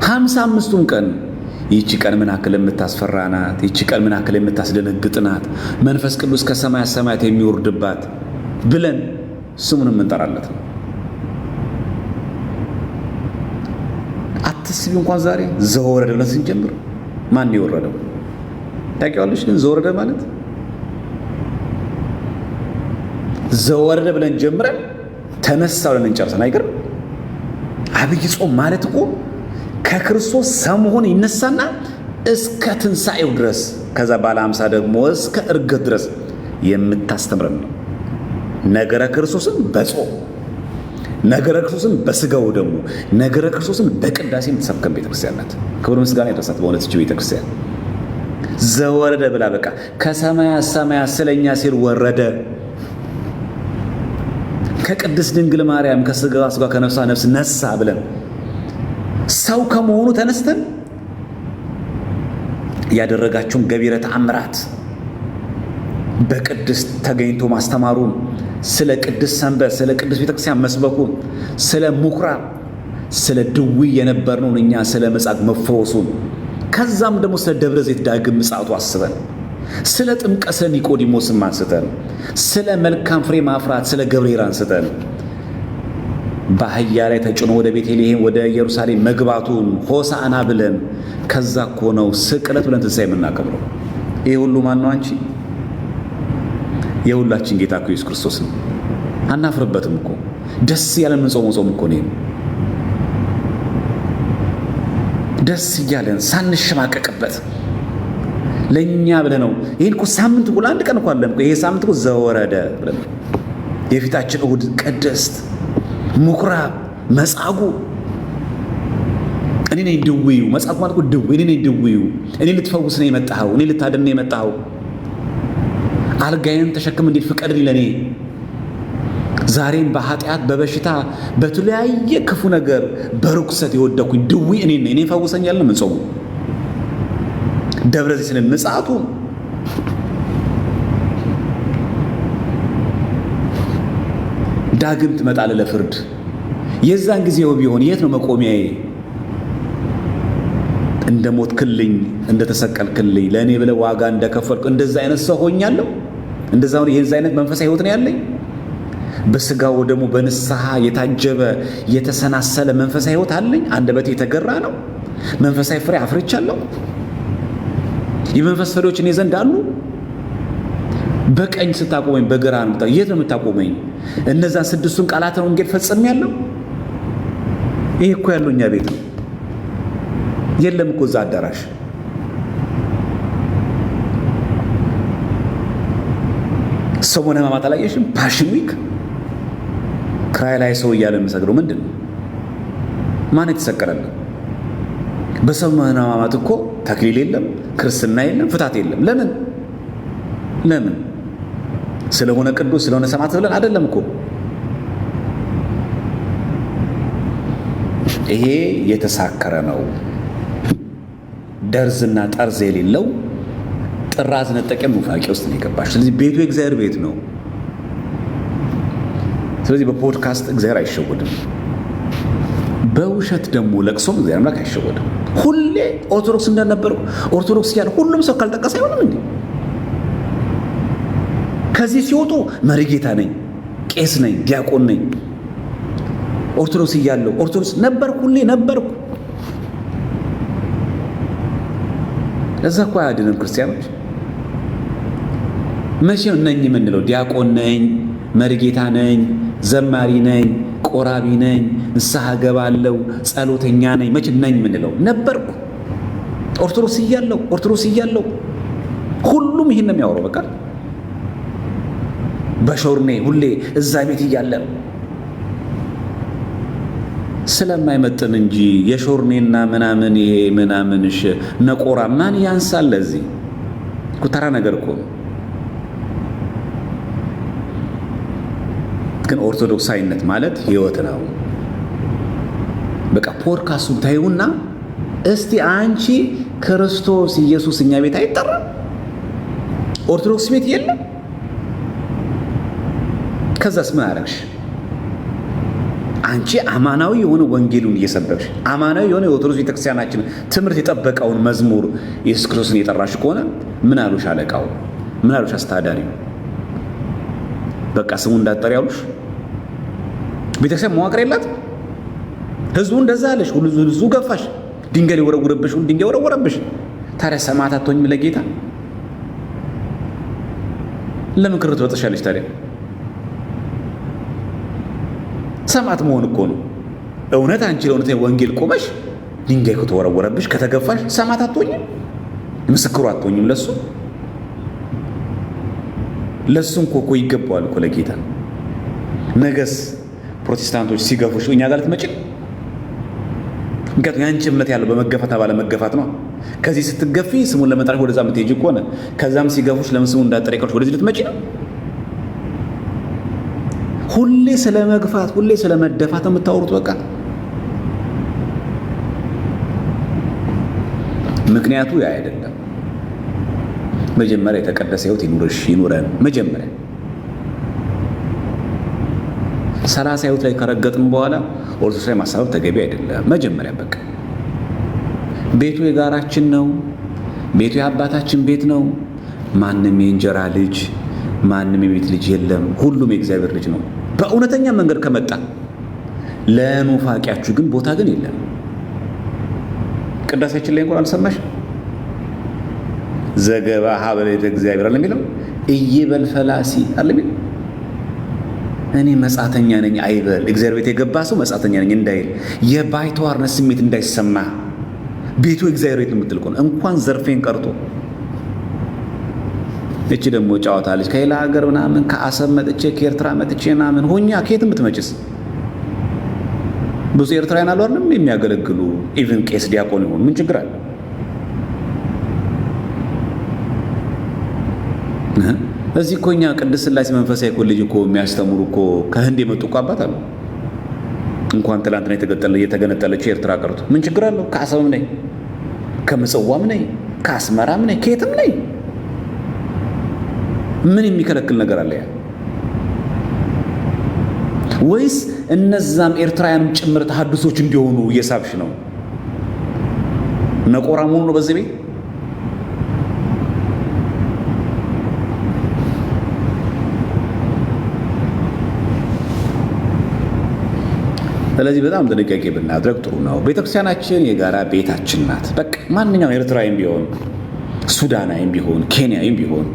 ሀምሳ አምስቱን ቀን ይቺ ቀን ምን ያክል የምታስፈራ ናት! ይቺ ቀን ምን ያክል የምታስደነግጥ ናት! መንፈስ ቅዱስ ከሰማይ ሰማያት የሚወርድባት ብለን ስሙንም እንጠራለት ነው። አትስቢ እንኳን ዛሬ ዘወረደ ብለን ስንጀምር ማን የወረደው ታውቂዋለሽ? ግን ዘወረደ ማለት ዘወረደ ብለን ጀምረን ተነሳ ብለን እንጨርሰን አይገርም? አብይ ጾም ማለት እኮ ከክርስቶስ ሰው መሆን ይነሳና እስከ ትንሣኤው ድረስ ከዛ ባለ 50 ደግሞ እስከ እርገት ድረስ የምታስተምረን ነው። ነገረ ክርስቶስን በጾም ነገረ ክርስቶስን በስጋው ደግሞ ነገረ ክርስቶስን በቅዳሴ የምትሰብከን ቤተክርስቲያን ናት። ክብር ምስጋና ይድረሳት። በእውነት እቺ ቤተክርስቲያን ዘወረደ ብላ በቃ ከሰማያት ሰማያት ስለኛ ሲል ወረደ። ከቅድስት ድንግል ማርያም ከስጋዋ ስጋ ከነፍሷ ነፍስ ነሳ ብለን ሰው ከመሆኑ ተነስተን ያደረጋቸውን ገቢረ ተአምራት በቅድስት ተገኝቶ ማስተማሩን፣ ስለ ቅድስት ሰንበት፣ ስለ ቅድስት ቤተክርስቲያን መስበኩን፣ ስለ ምኩራብ፣ ስለ ድውይ የነበርነውን እኛ ስለ መጻግ መፈወሱን፣ ከዛም ደግሞ ስለ ደብረ ዘይት ዳግም ምጽአቱ አስበን፣ ስለ ጥምቀት ስለ ኒቆዲሞስም አንስተን፣ ስለ መልካም ፍሬ ማፍራት ስለ ገብርኤል አንስተን፣ በአህያ ላይ ተጭኖ ወደ ቤተልሔም ወደ ኢየሩሳሌም መግባቱን ሆሳዕና ብለን፣ ከዛ እኮ ነው ስቅለት ብለን ትንሣኤ የምናከብረው። ይህ ሁሉ ማን ነው? አንቺ የሁላችን ጌታ እኮ ኢየሱስ ክርስቶስ ነው። አናፍርበትም እኮ ደስ ያለን የምንጾመው ጾም እኮ ነው። ደስ እያለን ሳንሸማቀቅበት ለእኛ ብለህ ነው። ይህን እኮ ሳምንት እኮ ለአንድ ቀን እኮ አለን። ይሄ ሳምንት እኮ ዘወረደ ብለን የፊታችን እሑድ ቅድስት፣ ምኩራብ፣ መጻጉዕ። እኔ ነኝ ድውዩ። መጻጉዕ ማለት እኮ ድውይ። እኔ ነኝ ድውዩ። እኔ ልትፈውስ ነው የመጣኸው። እኔ ልታድን ነው የመጣኸው። አልጋዬን ተሸክም እንዴት ፍቀድልኝ ለእኔ። ዛሬም በኃጢአት በበሽታ በተለያየ ክፉ ነገር በርኩሰት የወደኩኝ ድውይ እኔ ነኝ። እኔ ፈውሰኛል ነው የምንጾመው። ደብረ ዘይት ስንል ምጽአቱ ዳግም ትመጣለህ ለፍርድ። የዛን ጊዜው ቢሆን የት ነው መቆሚያዬ? እንደ ሞትክልኝ፣ እንደ ተሰቀልክልኝ፣ ለእኔ ብለህ ዋጋ እንደከፈልኩ እንደዛ አይነት ሰው ሆኛለሁ። እንደዛ ነው። የዛ አይነት መንፈሳዊ ሕይወት ነው ያለኝ። በስጋው ደግሞ በንስሐ የታጀበ የተሰናሰለ መንፈሳዊ ሕይወት አለኝ። አንደበቴ የተገራ ነው። መንፈሳዊ ፍሬ አፍርቻለሁ። የመንፈስ ፍሬዎች እኔ ዘንድ አሉ። በቀኝ ስታቆመኝ በግራ ነው። የት ነው የምታቆመኝ? እነዛን 6ቱን ቃላተ ወንጌል ፈጽሜያለሁ። ይሄ እኮ ያለው እኛ ቤት ነው። የለም እኮ እዛ አዳራሽ። ሰሞነ ሕማማት አላየሽም? ፓሽን ዊክ ክራይ ላይ ሰው እያለ የምሰግደው ምንድን ነው? ማን የተሰቀለልን? በሰሞነ ሕማማት እኮ ተክሊል የለም፣ ክርስትና የለም፣ ፍታት የለም። ለምን? ስለሆነ ቅዱስ ስለሆነ ሰማዕት ብለን አይደለም እኮ። ይሄ የተሳከረ ነው። ደርዝና ጠርዝ የሌለው ጥራዝ ነጠቀም ኑፋቄ ውስጥ ነው የገባሽ። ስለዚህ ቤቱ የእግዚአብሔር ቤት ነው። ስለዚህ በፖድካስት እግዚአብሔር አይሸወድም። በውሸት ደግሞ ለቅሶም እግዚአብሔር አምላክ አይሸወድም። ሁሌ ኦርቶዶክስ እንደነበረው ኦርቶዶክስ እያለ ሁሉም ሰው ካልጠቀሰ አይሆንም እንዴ? ከዚህ ሲወጡ መሪጌታ ነኝ፣ ቄስ ነኝ፣ ዲያቆን ነኝ፣ ኦርቶዶክስ እያለሁ ኦርቶዶክስ ነበርኩ፣ ሁሌ ነበርኩ። እዛ እኮ አያድንም ክርስቲያኖች። መቼ ነኝ የምንለው? ዲያቆን ነኝ፣ መሪጌታ ነኝ፣ ዘማሪ ነኝ፣ ቆራቢ ነኝ፣ ንስሐ ገባለሁ፣ ጸሎተኛ ነኝ። መቼ ነኝ የምንለው? ነበርኩ ኦርቶዶክስ እያለሁ ሁሉም ይህን ነው የሚያወራው። በቃ በሾርኔ ሁሌ እዛ ቤት እያለ ስለማይመጥን እንጂ የሾርኔና ምናምን ይሄ ምናምንሽ ነቆራ ማን ያንሳል? ለዚህ ኩተራ ነገር እኮ ነው። ግን ኦርቶዶክሳዊነት ማለት ህይወት ነው። በቃ ፖድካስቱን ታዩና እስቲ አንቺ ክርስቶስ ኢየሱስ እኛ ቤት አይጠራም? ኦርቶዶክስ ቤት የለም? ከዛስ ምን አደረግሽ? አንቺ አማናዊ የሆነ ወንጌሉን እየሰበክሽ አማናዊ የሆነ የኦርቶዶክስ ቤተክርስቲያናችን ትምህርት የጠበቀውን መዝሙር ኢየሱስ ክርስቶስን የጠራሽ ከሆነ ምን አሉሽ? አለቃው ምን አሉሽ? አስተዳዳሪው በቃ ስሙ እንዳትጠሪ ያሉሽ? ቤተክርስቲያን መዋቅር የላት? ህዝቡ እንደዛ አለሽ፣ ሁሉ ህዝቡ ገፋሽ፣ ድንጋይ ሊወረውረብሽ፣ ሁሉ ድንጋይ ወረወረብሽ። ታዲያ ሰማዕት አትሆኝም ለጌታ? ለምን ክር ትወጥሻለሽ ታዲያ? ሰማዕት መሆን እኮ ነው። እውነት አንቺ ለእውነት ወንጌል ቆመሽ ድንጋይ ከተወረወረብሽ ከተገፋሽ ሰማዕት አትሆኝም? ምስክሩ አትሆኝም? ለሱም እኮ ይገባዋል እኮ ለጌታ። ነገስ ፕሮቴስታንቶች ሲገፉሽ እኛ ጋር ልትመጪ? ምክንያቱም ያንቺ እምነት ያለው በመገፋት ባለ መገፋት ነው። ከዚህ ስትገፊ ስሙን ለመጥራት ወደዛ የምትሄጂ ከሆነ ከዛም ሲገፉሽ ለምን ስሙን እንዳትጠሪ ካልሽ ወደዚህ ልትመጪ ነው? ሁሌ ስለ መግፋት ሁሌ ስለ መደፋት የምታወሩት በቃ ምክንያቱ ያ አይደለም። መጀመሪያ የተቀደሰ ሕይወት ይኑረን። መጀመሪያ 30 ሕይወት ላይ ከረገጥን በኋላ ኦርቶዶክስ ላይ ማሳበብ ተገቢ አይደለም። መጀመሪያ በቃ ቤቱ የጋራችን ነው። ቤቱ የአባታችን ቤት ነው። ማንም የእንጀራ ልጅ ማንም የቤት ልጅ የለም። ሁሉም የእግዚአብሔር ልጅ ነው። በእውነተኛ መንገድ ከመጣ ለኑፋቂያችሁ ግን ቦታ ግን የለም። ቅዳሴያችን ላይ እንኳን አልሰማሽ ዘገባ ሀበለ እግዚአብሔር አለ የሚለው እይበል ፈላሲ አለ የሚለው እኔ መጻተኛ ነኝ አይበል። እግዚአብሔር ቤት የገባ ሰው መጻተኛ ነኝ እንዳይል፣ የባይተዋርነት ስሜት እንዳይሰማ። ቤቱ እግዚአብሔር ቤት የምትል ከሆነ እንኳን ዘርፌን ቀርቶ እቺ ደግሞ ጫወታለች ከሌላ ሀገር ምናምን ከአሰብ መጥቼ ከኤርትራ መጥቼ ምናምን ሆኛ ከየት የምትመጭስ ብዙ ኤርትራውያን አሉ አይደል የሚያገለግሉ ኢቭን ቄስ ዲያቆን ይሆን ምን ችግር አለ? እዚህ እኮ እኛ ቅድስት ሥላሴ መንፈሳዊ ኮሌጅ እኮ የሚያስተምሩ እኮ ከህንድ የመጡ እኮ አባት አሉ። እንኳን ትላንትና የተገነጠለችው ኤርትራ ቀርቶ ምን ችግር አለው? ከአሰብም ነኝ፣ ከምጽዋም ነኝ፣ ከአስመራም ነኝ፣ ከየትም ነኝ። ምን የሚከለክል ነገር አለ? ያ ወይስ እነዛም ኤርትራውያንም ጭምር ተሐድሶች እንዲሆኑ እየሳብሽ ነው? ነቆራ መሆኑ ነው በዚህ ቤት። ስለዚህ በጣም ጥንቃቄ ብናድረግ ጥሩ ነው። ቤተክርስቲያናችን የጋራ ቤታችን ናት። በቃ ማንኛውም ኤርትራዊም ቢሆን ሱዳናዊም ቢሆን ኬንያዊም ቢሆን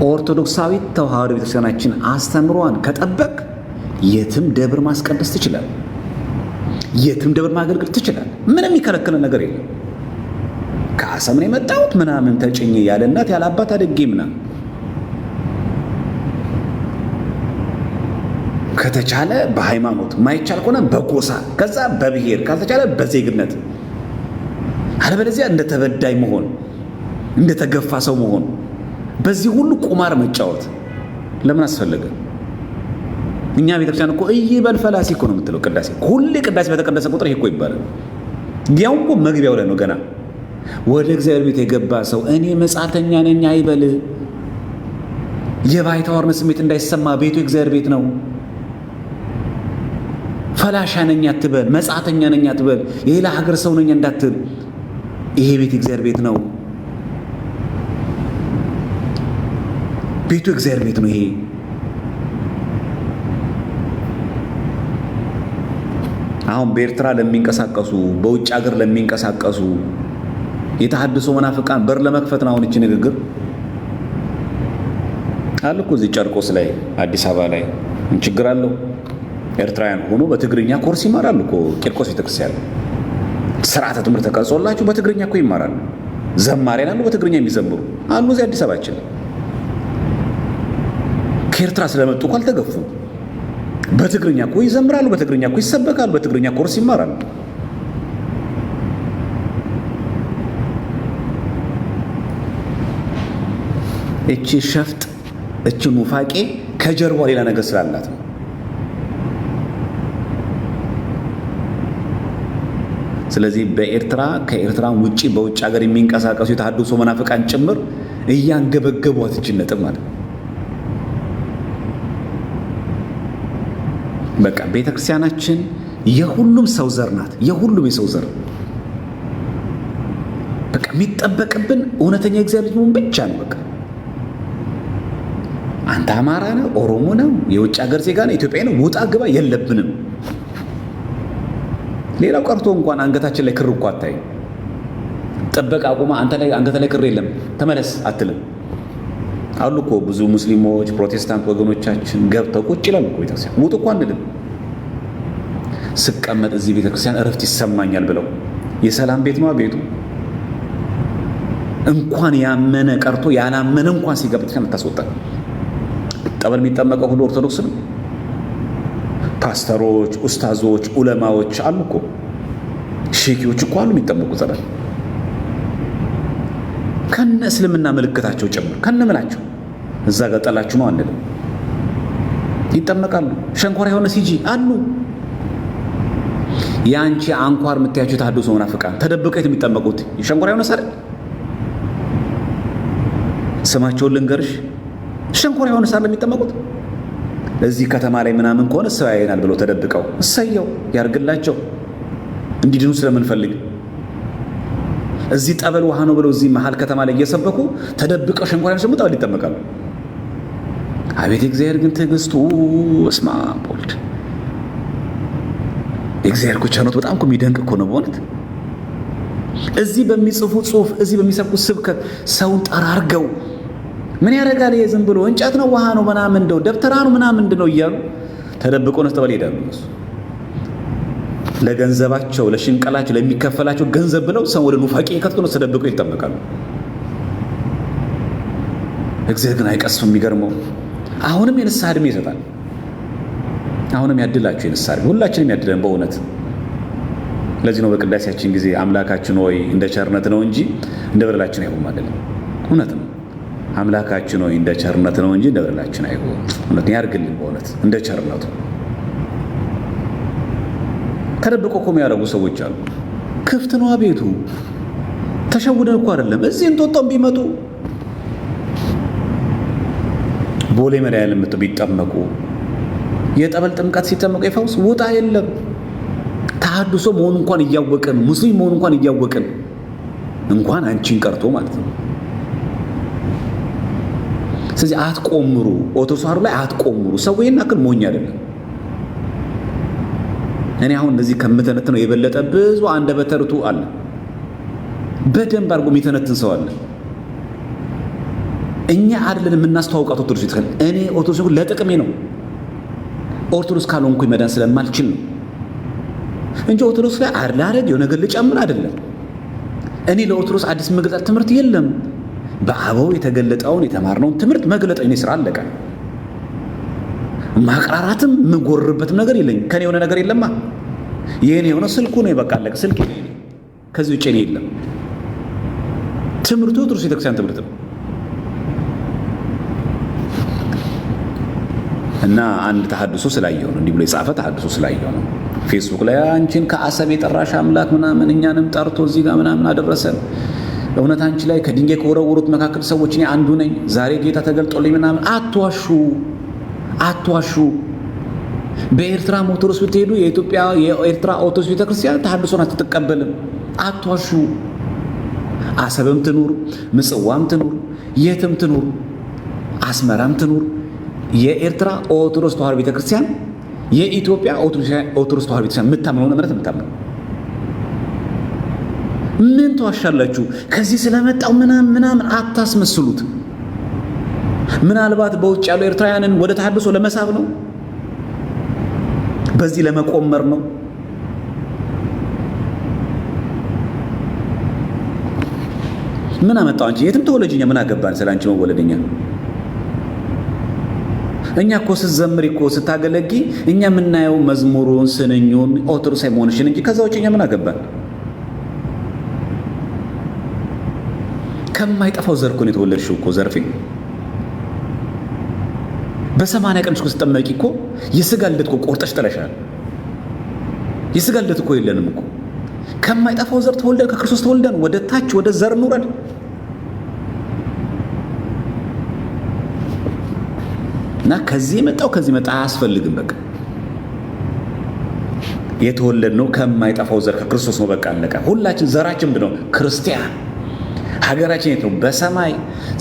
ኦርቶዶክሳዊት ተዋህዶ ቤተክርስቲያናችን አስተምሯን ከጠበቅ የትም ደብር ማስቀደስ ትችላል። የትም ደብር ማገልገል ትችላል። ምንም የሚከለክል ነገር የለም። ከአሰብ ነው የመጣሁት ምናምን ተጭኜ ያለ እናት ያለ አባት አድጌ ምናምን ከተቻለ በሃይማኖት ማይቻል ከሆነ በጎሳ ከዛ በብሔር ካልተቻለ በዜግነት አለበለዚያ እንደ ተበዳይ መሆን እንደ ተገፋ ሰው መሆን በዚህ ሁሉ ቁማር መጫወት ለምን አስፈለገ? እኛ ቤተክርስቲያን እኮ እይበል ፈላሲ እኮ ነው የምትለው። ቅዳሴ ሁሌ ቅዳሴ በተቀደሰ ቁጥር ይሄ እኮ ይባላል። ያው እኮ መግቢያው ላይ ነው ገና ወደ እግዚአብሔር ቤት የገባ ሰው እኔ መጻተኛ ነኝ አይበል። የባይተዋርነት ስሜት እንዳይሰማ ቤቱ የእግዚአብሔር ቤት ነው። ፈላሻ ነኝ አትበል፣ መጻተኛ ነኝ አትበል፣ የሌላ ሀገር ሰው ነኝ እንዳትል። ይሄ ቤት እግዚአብሔር ቤት ነው። ቤቱ እግዚአብሔር ቤት ነው። ይሄ አሁን በኤርትራ ለሚንቀሳቀሱ በውጭ ሀገር ለሚንቀሳቀሱ የተሐድሶ መናፍቃን በር ለመክፈት ነው አሁን እቺ ንግግር አለ እኮ እዚህ ጨርቆስ ላይ አዲስ አበባ ላይ ችግር አለው። ኤርትራውያን ሆኖ በትግርኛ ኮርስ ይማራሉ እኮ ቂርቆስ ቤተክርስቲያን ስርዓተ ትምህርት ተቀርጾላችሁ በትግርኛ እኮ ይማራሉ። ዘማሪያን አሉ በትግርኛ የሚዘምሩ አሉ እዚህ አዲስ አበባችን። ከኤርትራ ስለመጡ እኮ አልተገፉም። በትግርኛ እኮ ይዘምራሉ፣ በትግርኛ እኮ ይሰበካሉ፣ በትግርኛ ኮርስ ይማራሉ። እቺ ሸፍጥ እቺ ኑፋቄ ከጀርባ ሌላ ነገር ስላላት ነው። ስለዚህ በኤርትራ ከኤርትራ ውጪ በውጭ ሀገር የሚንቀሳቀሱ የተሐድሶ መናፍቃን ጭምር እያንገበገቧት እቺን ነጥብ ማለት በቃ ቤተክርስቲያናችን የሁሉም ሰው ዘር ናት። የሁሉም የሰው ዘር በቃ የሚጠበቅብን እውነተኛ እግዚአብሔር ልጅ መሆን ብቻ ነው። በቃ አንተ አማራ ነው፣ ኦሮሞ ነው፣ የውጭ ሀገር ዜጋ ነው፣ ኢትዮጵያ ነው፣ ውጣ ግባ የለብንም። ሌላው ቀርቶ እንኳን አንገታችን ላይ ክር እንኳን አታይ። ጥበቃ አቁማ አንገታ ላይ ክር የለም ተመለስ አትልም። አሉ እኮ ብዙ ሙስሊሞች ፕሮቴስታንት ወገኖቻችን ገብተው ቁጭ ይላሉ እኮ ቤተክርስቲያን። ውጡ እኮ አንልም። ስቀመጥ እዚህ ቤተክርስቲያን እረፍት ይሰማኛል ብለው የሰላም ቤት ነው ቤቱ። እንኳን ያመነ ቀርቶ ያላመነ እንኳን ሲገባ ቤተክርስቲያን ታስወጣ። ጠበል የሚጠመቀው ሁሉ ኦርቶዶክስ ነው። ፓስተሮች፣ ኡስታዞች፣ ዑለማዎች አሉ እኮ ሼኪዎች እኮ አሉ የሚጠመቁ ጸበል ከነ እስልምና ምልክታቸው ጭምር ከነ ምናቸው እዛ ጋር ጠላችሁ ነው አንልም። ይጠመቃሉ። ሸንኮራ የሆነ ሲጂ አሉ። ያንቺ አንኳር የምታያቸው የተሐድሶ መናፍቃን ተደብቀው የሚጠመቁት ሸንኮራ የሆነ ሰር ስማቸውን ልንገርሽ፣ ሸንኮራ የሆነ ሳር ለሚጠመቁት እዚህ ከተማ ላይ ምናምን ከሆነ ሰው ያየናል ብለው ተደብቀው እሰየው ያርግላቸው እንዲድኑ ስለምንፈልግ እዚህ ጠበል ውሃ ነው ብለው እዚህ መሃል ከተማ ላይ እየሰበኩ ተደብቀው ሸንኮራ ያሰሙ ጠበል ይጠመቃሉ። አቤት እግዚአብሔር ግን ትዕግስቱ እስማ ቦልድ እግዚአብሔር እኮ ቸርነቱ በጣም እኮ የሚደንቅ እኮ ነው በእውነት። እዚህ በሚጽፉ ጽሁፍ እዚህ በሚሰብኩ ስብከት ሰውን ጠራርገው ምን ያደርጋል ዝም ብሎ እንጨት ነው ውሃ ነው ምናምን እንደው ደብተራ ነው ምናምን እንደው እያሉ ተደብቀው ነው ጠበል ይሄዳሉ። ለገንዘባቸው ለሽንቀላቸው ለሚከፈላቸው ገንዘብ ብለው ሰው ወደ ኑፋቄ ከትቶ ነው ተደብቀው ይጠመቃሉ። እግዚአብሔር ግን አይቀስም። የሚገርመው አሁንም የንስሐ ዕድሜ ይሰጣል። አሁንም ያድላችሁ የንስሐ ዕድሜ ሁላችንም ያድለን በእውነት። ለዚህ ነው በቅዳሴያችን ጊዜ አምላካችን ሆይ እንደ ቸርነት ነው እንጂ እንደ በደላችን አይሁን አይደለም። እውነት ነው። አምላካችን ሆይ እንደ ቸርነት ነው እንጂ እንደ በደላችን አይሁን። እውነት ያርግልን በእውነት እንደ ቸርነቱ። ተደብቆ እኮ የሚያደርጉ ሰዎች አሉ። ክፍት ነው ቤቱ። ተሸውደን እኮ አይደለም። እዚህ እንጦጦም ቢመጡ ቦሌ መድኃኔዓለም ቢጠመቁ የጠበል ጥምቀት ሲጠመቁ የፈውስ ውጣ የለም። ተሐድሶ መሆኑ እንኳን እያወቅን ሙስሊም መሆኑ እንኳን እያወቅን እንኳን አንቺን ቀርቶ ማለት ነው። ስለዚህ አትቆምሩ፣ ኦቶሳሩ ላይ አትቆምሩ። ሰው ይሄን አክል ሞኝ አይደለም። እኔ አሁን እንደዚህ ከምተነትነው የበለጠ ብዙ አንደበተ ርቱዕ አለ። በደንብ አድርጎ የሚተነትን ሰው አለ። እኛ አይደለን የምናስተዋውቃት ኦርቶዶክስ ቤተክርስቲያን። እኔ ኦርቶዶክስ ለጥቅሜ ነው። ኦርቶዶክስ ካልሆንኩኝ መዳን ስለማልችል ነው እንጂ ኦርቶዶክስ ላይ አላረግ የሆነ ነገር ልጨምር አይደለም። እኔ ለኦርቶዶክስ አዲስ መግለጥ ትምህርት የለም። በአበው የተገለጠውን የተማርነውን ትምህርት መግለጥ እኔ ስራ አለቀ። ማቅራራትም የምጎርበትም ነገር የለኝ። ከኔ የሆነ ነገር የለማ። የኔ የሆነ ስልኩ ነው በቃ አለቀ። ስልክ ከዚህ ውጭ እኔ የለም። ትምህርቱ ኦርቶዶክስ ቤተክርስቲያን ትምህርት ነው። እና አንድ ተሐድሶ ስላየው ነው እንዲህ ብሎ የጻፈ ተሐድሶ ስላየው ነው ፌስቡክ ላይ አንቺን ከአሰብ የጠራሽ አምላክ ምናምን እኛንም ጠርቶ እዚህ ጋር ምናምን አደረሰን። እውነት አንቺ ላይ ከድንጋይ ከወረወሩት መካከል ሰዎች እኔ አንዱ ነኝ። ዛሬ ጌታ ተገልጦልኝ ምናምን። አትዋሹ። በኤርትራ ኦርቶዶክስ ብትሄዱ የኤርትራ ኦርቶዶክስ ቤተክርስቲያን ተሐድሶን አትቀበልም። አትዋሹ። አሰብም ትኑር፣ ምጽዋም ትኑር፣ የትም ትኑር፣ አስመራም ትኑር የኤርትራ ኦርቶዶክስ ተዋሕዶ ቤተክርስቲያን የኢትዮጵያ ኦርቶዶክስ ተዋሕዶ ቤተክርስቲያን የምታምነው እምነት የምታምነው። ምን ተዋሻላችሁ? ከዚህ ስለመጣው ምናምን አታስመስሉት። ምናልባት በውጭ ያሉ ኤርትራውያንን ወደ ተሐድሶ ለመሳብ ነው፣ በዚህ ለመቆመር ነው። ምን አመጣው? አንቺ የትም ተወለጅኛ ምን አገባን ስለ አንቺ መወለድኛ? እኛ እኮ ስትዘምሪ እኮ ስታገለጊ እኛ የምናየው መዝሙሩን ስንኙን ኦርቶዶክሳዊ መሆንሽን እንጂ ከዛ ውጭ እኛ ምን አገባን? ከማይጠፋው ዘር እኮ ነው የተወለድሽው እኮ ዘርፌ። በ80 ቀንሽ እኮ ስትጠመቂ እኮ የስጋ ልደት እኮ ቆርጠሽ ጥለሻል። የስጋ ልደት እኮ የለንም እኮ። ከማይጠፋው ዘር ተወልደን ከክርስቶስ ተወልደን ወደ ታች ወደ ዘር እንውረድ። እና ከዚህ መጣው ከዚህ መጣ አያስፈልግም። በቃ የተወለድነው ከማይጠፋው ዘር ከክርስቶስ ነው። በቃ አለቀ። ሁላችን ዘራችን ምንድነው? ክርስቲያን። ሀገራችን የት ነው? በሰማይ።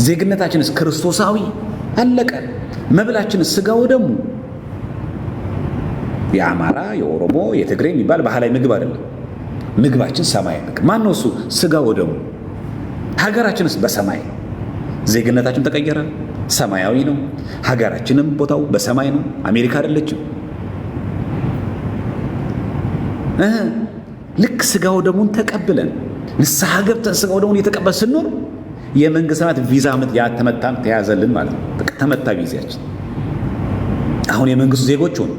ዜግነታችንስ ክርስቶሳዊ። አለቀ። መብላችንስ ስጋው ደሙ። የአማራ የኦሮሞ የትግሬ የሚባል ባህላዊ ምግብ አይደለም። ምግባችን ሰማይ። ማን ነው እሱ? ስጋው ደሙ። ሀገራችንስ በሰማይ። ዜግነታችን ተቀየረ፣ ሰማያዊ ነው። ሀገራችንም ቦታው በሰማይ ነው። አሜሪካ አይደለችም። ልክ ስጋው ደሙን ተቀብለን ንስሐ ገብተን ስጋው ደሙን እየተቀበል ስንኖር የመንግስት ሰማያት ቪዛ ተመታን፣ ተያዘልን ማለት ነው። በቃ ተመታ ቪዛችን። አሁን የመንግስቱ ዜጎች ሆኑ።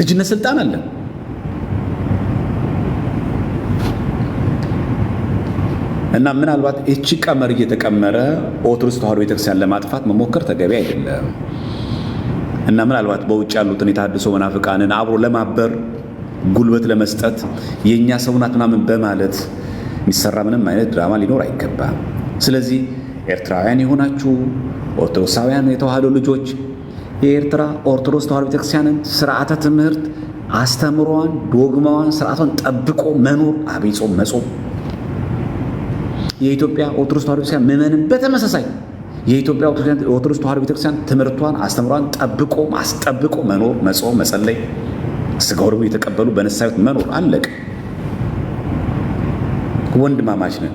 ልጅነት ስልጣን አለን። እና ምናልባት እቺ ቀመር እየተቀመረ ኦርቶዶክስ ተዋሕዶ ቤተክርስቲያን ለማጥፋት መሞከር ተገቢ አይደለም። እና ምናልባት በውጭ ያሉትን የተሐድሶ መናፍቃንን አብሮ ለማበር ጉልበት ለመስጠት የኛ ሰው ናት ምናምን በማለት የሚሰራ ምንም አይነት ድራማ ሊኖር አይገባም። ስለዚህ ኤርትራውያን የሆናችሁ ኦርቶዶክሳውያን የተዋህዶ ልጆች የኤርትራ ኦርቶዶክስ ተዋህዶ ቤተክርስቲያንን ስርዓተ ትምህርት አስተምሯን፣ ዶግማዋን፣ ስርዓቷን ጠብቆ መኖር አብይ ጾም መጾም። የኢትዮጵያ ኦርቶዶክስ ተዋህዶ ቤተክርስቲያን ምዕመንን በተመሳሳይ የኢትዮጵያ ኦርቶዶክስ ተዋህዶ ቤተክርስቲያን ትምህርቷን፣ አስተምሯን ጠብቆ ማስጠብቆ መኖር፣ መጾም፣ መጸለይ፣ ስጋው ደግሞ የተቀበሉ በንስሐ ሕይወት መኖር። አለቀ። ወንድማማች ነን።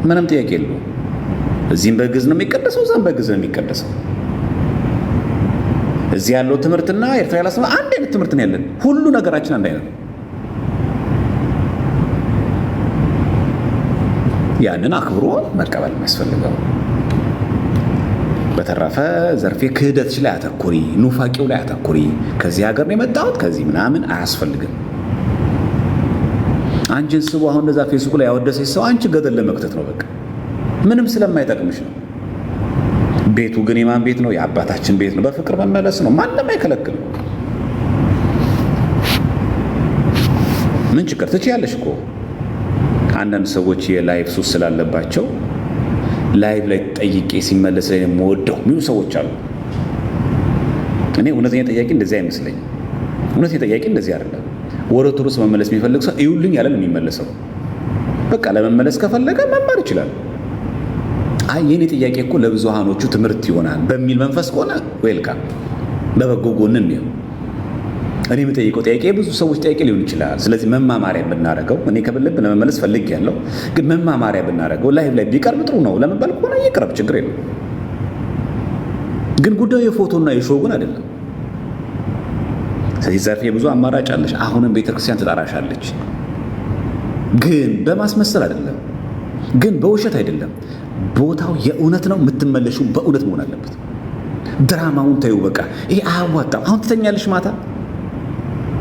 ምንም ጥያቄ የለውም። እዚህም በግዕዝ ነው የሚቀደሰው፣ እዛም በግዕዝ ነው የሚቀደሰው። እዚህ ያለው ትምህርትና ኤርትራ ያለው አንድ አይነት ትምህርት ነው ያለን። ሁሉ ነገራችን አንድ አይነት ነው። ያንን አክብሮ መቀበል የሚያስፈልገው። በተረፈ ዘርፌ ክህደትሽ ላይ አተኩሪ፣ ኑፋቂው ላይ አተኩሪ። ከዚህ ሀገር ነው የመጣሁት ከዚህ ምናምን አያስፈልግም። አንቺን ስቡ አሁን እንደዛ ፌስቡክ ላይ ያወደሰች ሰው አንቺ ገደል ለመክተት ነው። በቃ ምንም ስለማይጠቅምሽ ነው። ቤቱ ግን የማን ቤት ነው? የአባታችን ቤት ነው። በፍቅር መመለስ ነው። ማንም አይከለክልም። ምን ችግር ትችያለሽ እኮ። አንዳንድ ሰዎች የላይቭ ሱስ ስላለባቸው ላይቭ ላይ ጠይቄ ሲመለስ ላይ የምወደው የሚሉ ሰዎች አሉ። እኔ እውነተኛ ጠያቂ እንደዚህ አይመስለኝም። እውነተኛ ጠያቂ እንደዚህ አይደለም። ወደ ኦርቶዶክስ መመለስ የሚፈልግ ሰው እዩልኝ ያለ ነው የሚመለሰው። በቃ ለመመለስ ከፈለገ መማር ይችላል። አይ የኔ ጥያቄ እኮ ለብዙሃኖቹ ትምህርት ይሆናል በሚል መንፈስ ከሆነ ዌልካም፣ በበጎ ጎን ነው። እኔ የምጠይቀው ጥያቄ ብዙ ሰዎች ጥያቄ ሊሆን ይችላል። ስለዚህ መማማሪያ ብናደርገው፣ እኔ ከልብ ለመመለስ ፈልግ ያለው ግን መማማሪያ ብናደርገው ላይቭ ላይ ቢቀርብ ጥሩ ነው ለመባል ከሆነ ይቅረብ፣ ችግር የለም። ግን ጉዳዩ የፎቶና የሾው ግን አይደለም። ስለዚህ ዘርፌ ብዙ አማራጭ አለሽ። አሁንም ቤተክርስቲያን ትጠራሻለች፣ ግን በማስመሰል አይደለም፣ ግን በውሸት አይደለም። ቦታው የእውነት ነው። የምትመለሹ በእውነት መሆን አለበት። ድራማውን ተይው። በቃ ይሄ አያዋጣም። አሁን ትተኛለሽ ማታ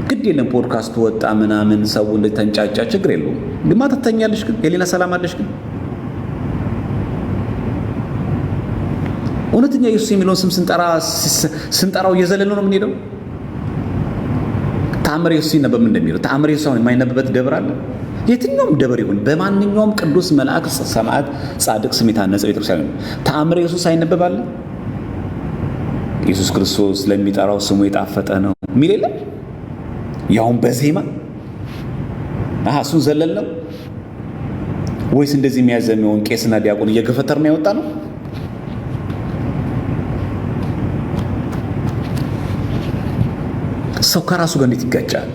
ግድ የለም። ፖድካስት ወጣ ምናምን ሰው እንደተንጫጫ ችግር የለውም። ግን ማታ ትተኛለሽ። ግን የሌላ ሰላም አለሽ። ግን እውነተኛ ኢየሱስ የሚለውን ስም ስንጠራው እየዘለልን ነው የምንሄደው። ተአምረ ኢየሱስ ሲነበብ እንደሚለው ተአምረ ኢየሱስ አሁን የማይነበበት ደብር አለ? የትኛውም ደብር ይሁን በማንኛውም ቅዱስ መልአክ፣ ሰማዕት፣ ጻድቅ ስም የታነጸ ቤተክርስቲያን ነው። ተአምረ ኢየሱስ አይነበባል? ኢየሱስ ክርስቶስ ለሚጠራው ስሙ የጣፈጠ ነው የሚል የለም? ያውም በዜማ እሱን ዘለል ነው ወይስ እንደዚህ የሚያዘመውን ቄስና ዲያቆን እየገፈተር ነው ያወጣ ነው? ሰው ከራሱ ጋር እንዴት ይጋጫል?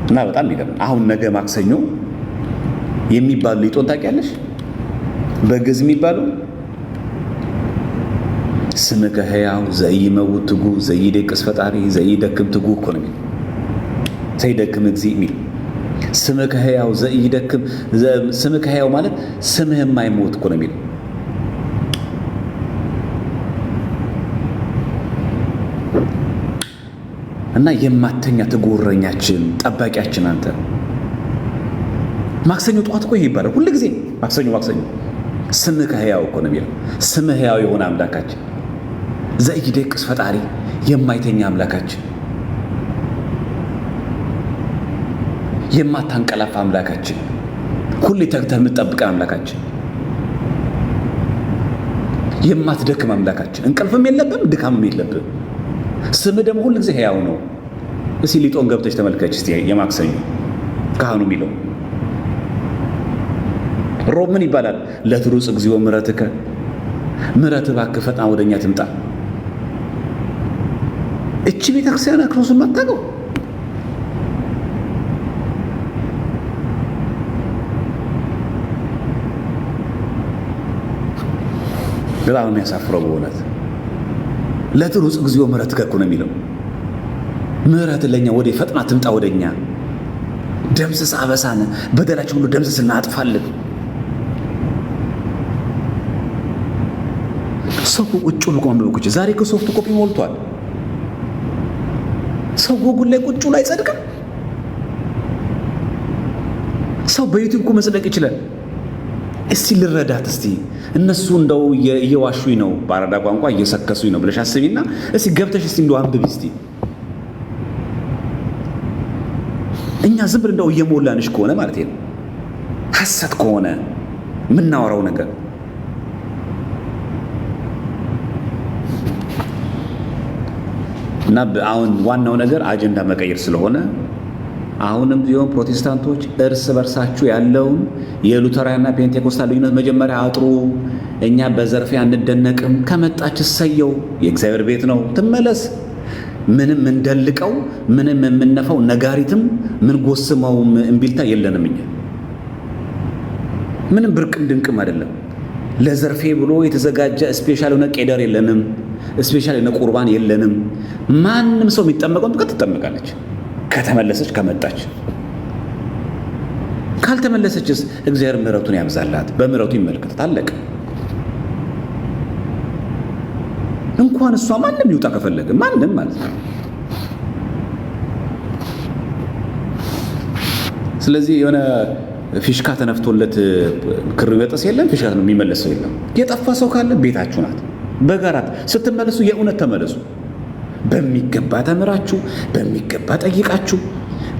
እና በጣም ይገርም። አሁን ነገ ማክሰኞ የሚባሉ ሊጦን ታውቂያለሽ? በግዕዝ የሚባሉ ስምከ ሕያው ዘኢይመውት ትጉህ ዘኢይደቅስ ፈጣሪ ዘኢይደክም ትጉህ እኮ ነው የሚለው። ዘይደክም እግዚእ የሚል ስምከ ሕያው ዘኢይደክም። ስምከ ሕያው ማለት ስምህ የማይሞት እኮ ነው የሚለው። እና የማተኛ ትጉህ እረኛችን ጠባቂያችን አንተ። ማክሰኞ ጠዋት እኮ ይሄ ይባላል ሁሉ ጊዜ ማክሰኞ ስምከ ሕያው እኮ ነው የሚለው። ስምህ ሕያው የሆነ አምላካችን ዘኢይደቅስ ፈጣሪ የማይተኛ አምላካችን፣ የማታንቀላፋ አምላካችን፣ ሁሌ ተግተህ የምትጠብቀን አምላካችን፣ የማትደክም አምላካችን፣ እንቅልፍም የለብም ድካምም የለብም። ስምህ ደግሞ ሁሉ ጊዜ ሕያው ነው። እስኪ ሊጦን ገብተሽ ተመልከች እስቲ የማክሰኞ ካህኑ የሚለው ሮብ ምን ይባላል? ለትሩጽ እግዚኦ ምሕረትከ፣ ምሕረትህ እባክህ ፈጥና ወደኛ ትምጣ። እቺ ቤተክርስቲያን ክርስቶስን ማታውቀው በጣም የሚያሳፍረው በእውነት። ለትሩጽ እግዚኦ ምሕረትከ እኮ ነው የሚለው። ምሕረት ለኛ ወደ ፈጥና ትምጣ ወደኛ። ደምስስ አበሳነ፣ በደላችን ሁሉ ደምስስ እናጥፋለን። ሰው ቁጭ ብሎ ማንበብ እኮ ዛሬ ከሶፍት ኮፒ ሞልቷል። ሰው ጎጉል ላይ ቁጭ ብሎ አይጸድቅም። ሰው በዩቲዩብ እኮ መጽደቅ ይችላል። እስቲ ልረዳት እስቲ እነሱ እንደው እየዋሹኝ ነው፣ በአራዳ ቋንቋ እየሰከሱኝ ነው ብለሽ አስቢና እስቲ ገብተሽ እስቲ እንደው አንብቢ እስቲ። እኛ እኛ ዝም ብለን እንደው እየሞላንሽ ከሆነ ማለት ነው ሐሰት ከሆነ የምናወራው ነገር እና አሁን ዋናው ነገር አጀንዳ መቀየር ስለሆነ አሁንም ቢሆን ፕሮቴስታንቶች እርስ በርሳችሁ ያለውን የሉተራንና ፔንቴኮስታል ልዩነት መጀመሪያ አጥሩ። እኛ በዘርፊያ አንደነቅም። ከመጣች እሰየው፣ የእግዚአብሔር ቤት ነው፣ ትመለስ። ምንም እንደልቀው ምንም የምነፋው ነጋሪትም ምን ጎስመው እምቢልታ የለንም። እኛ ምንም ብርቅም ድንቅም አይደለም። ለዘርፌ ብሎ የተዘጋጀ ስፔሻል የሆነ ቄደር የለንም። ስፔሻል የሆነ ቁርባን የለንም። ማንም ሰው የሚጠመቀው ጥቅት ትጠመቃለች ከተመለሰች ከመጣች። ካልተመለሰችስ እግዚአብሔር ምሕረቱን ያብዛላት፣ በምሕረቱ ይመልከታት። አለቀ። እንኳን እሷ ማንም ይውጣ ከፈለገ ማንም ማለት ነው። ስለዚህ የሆነ ፊሽካ ተነፍቶለት ክር ይበጠስ የለም፣ ፊሽካ ነው የሚመለስ ሰው የለም። የጠፋ ሰው ካለ ቤታችሁ ናት። በጋራት ስትመለሱ የእውነት ተመለሱ። በሚገባ ተምራችሁ፣ በሚገባ ጠይቃችሁ፣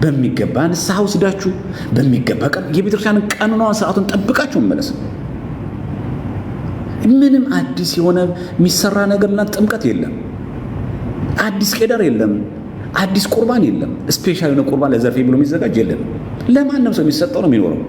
በሚገባ ንስሐ ወስዳችሁ፣ በሚገባ የቤተክርስቲያንን ቀኑኗን ሰዓቱን ጠብቃችሁ መመለስ። ምንም አዲስ የሆነ የሚሰራ ነገርና ጥምቀት የለም። አዲስ ቄደር የለም። አዲስ ቁርባን የለም። ስፔሻል የሆነ ቁርባን ለዘርፌ ብሎ የሚዘጋጅ የለም። ለማንም ሰው የሚሰጠው ነው የሚኖረው።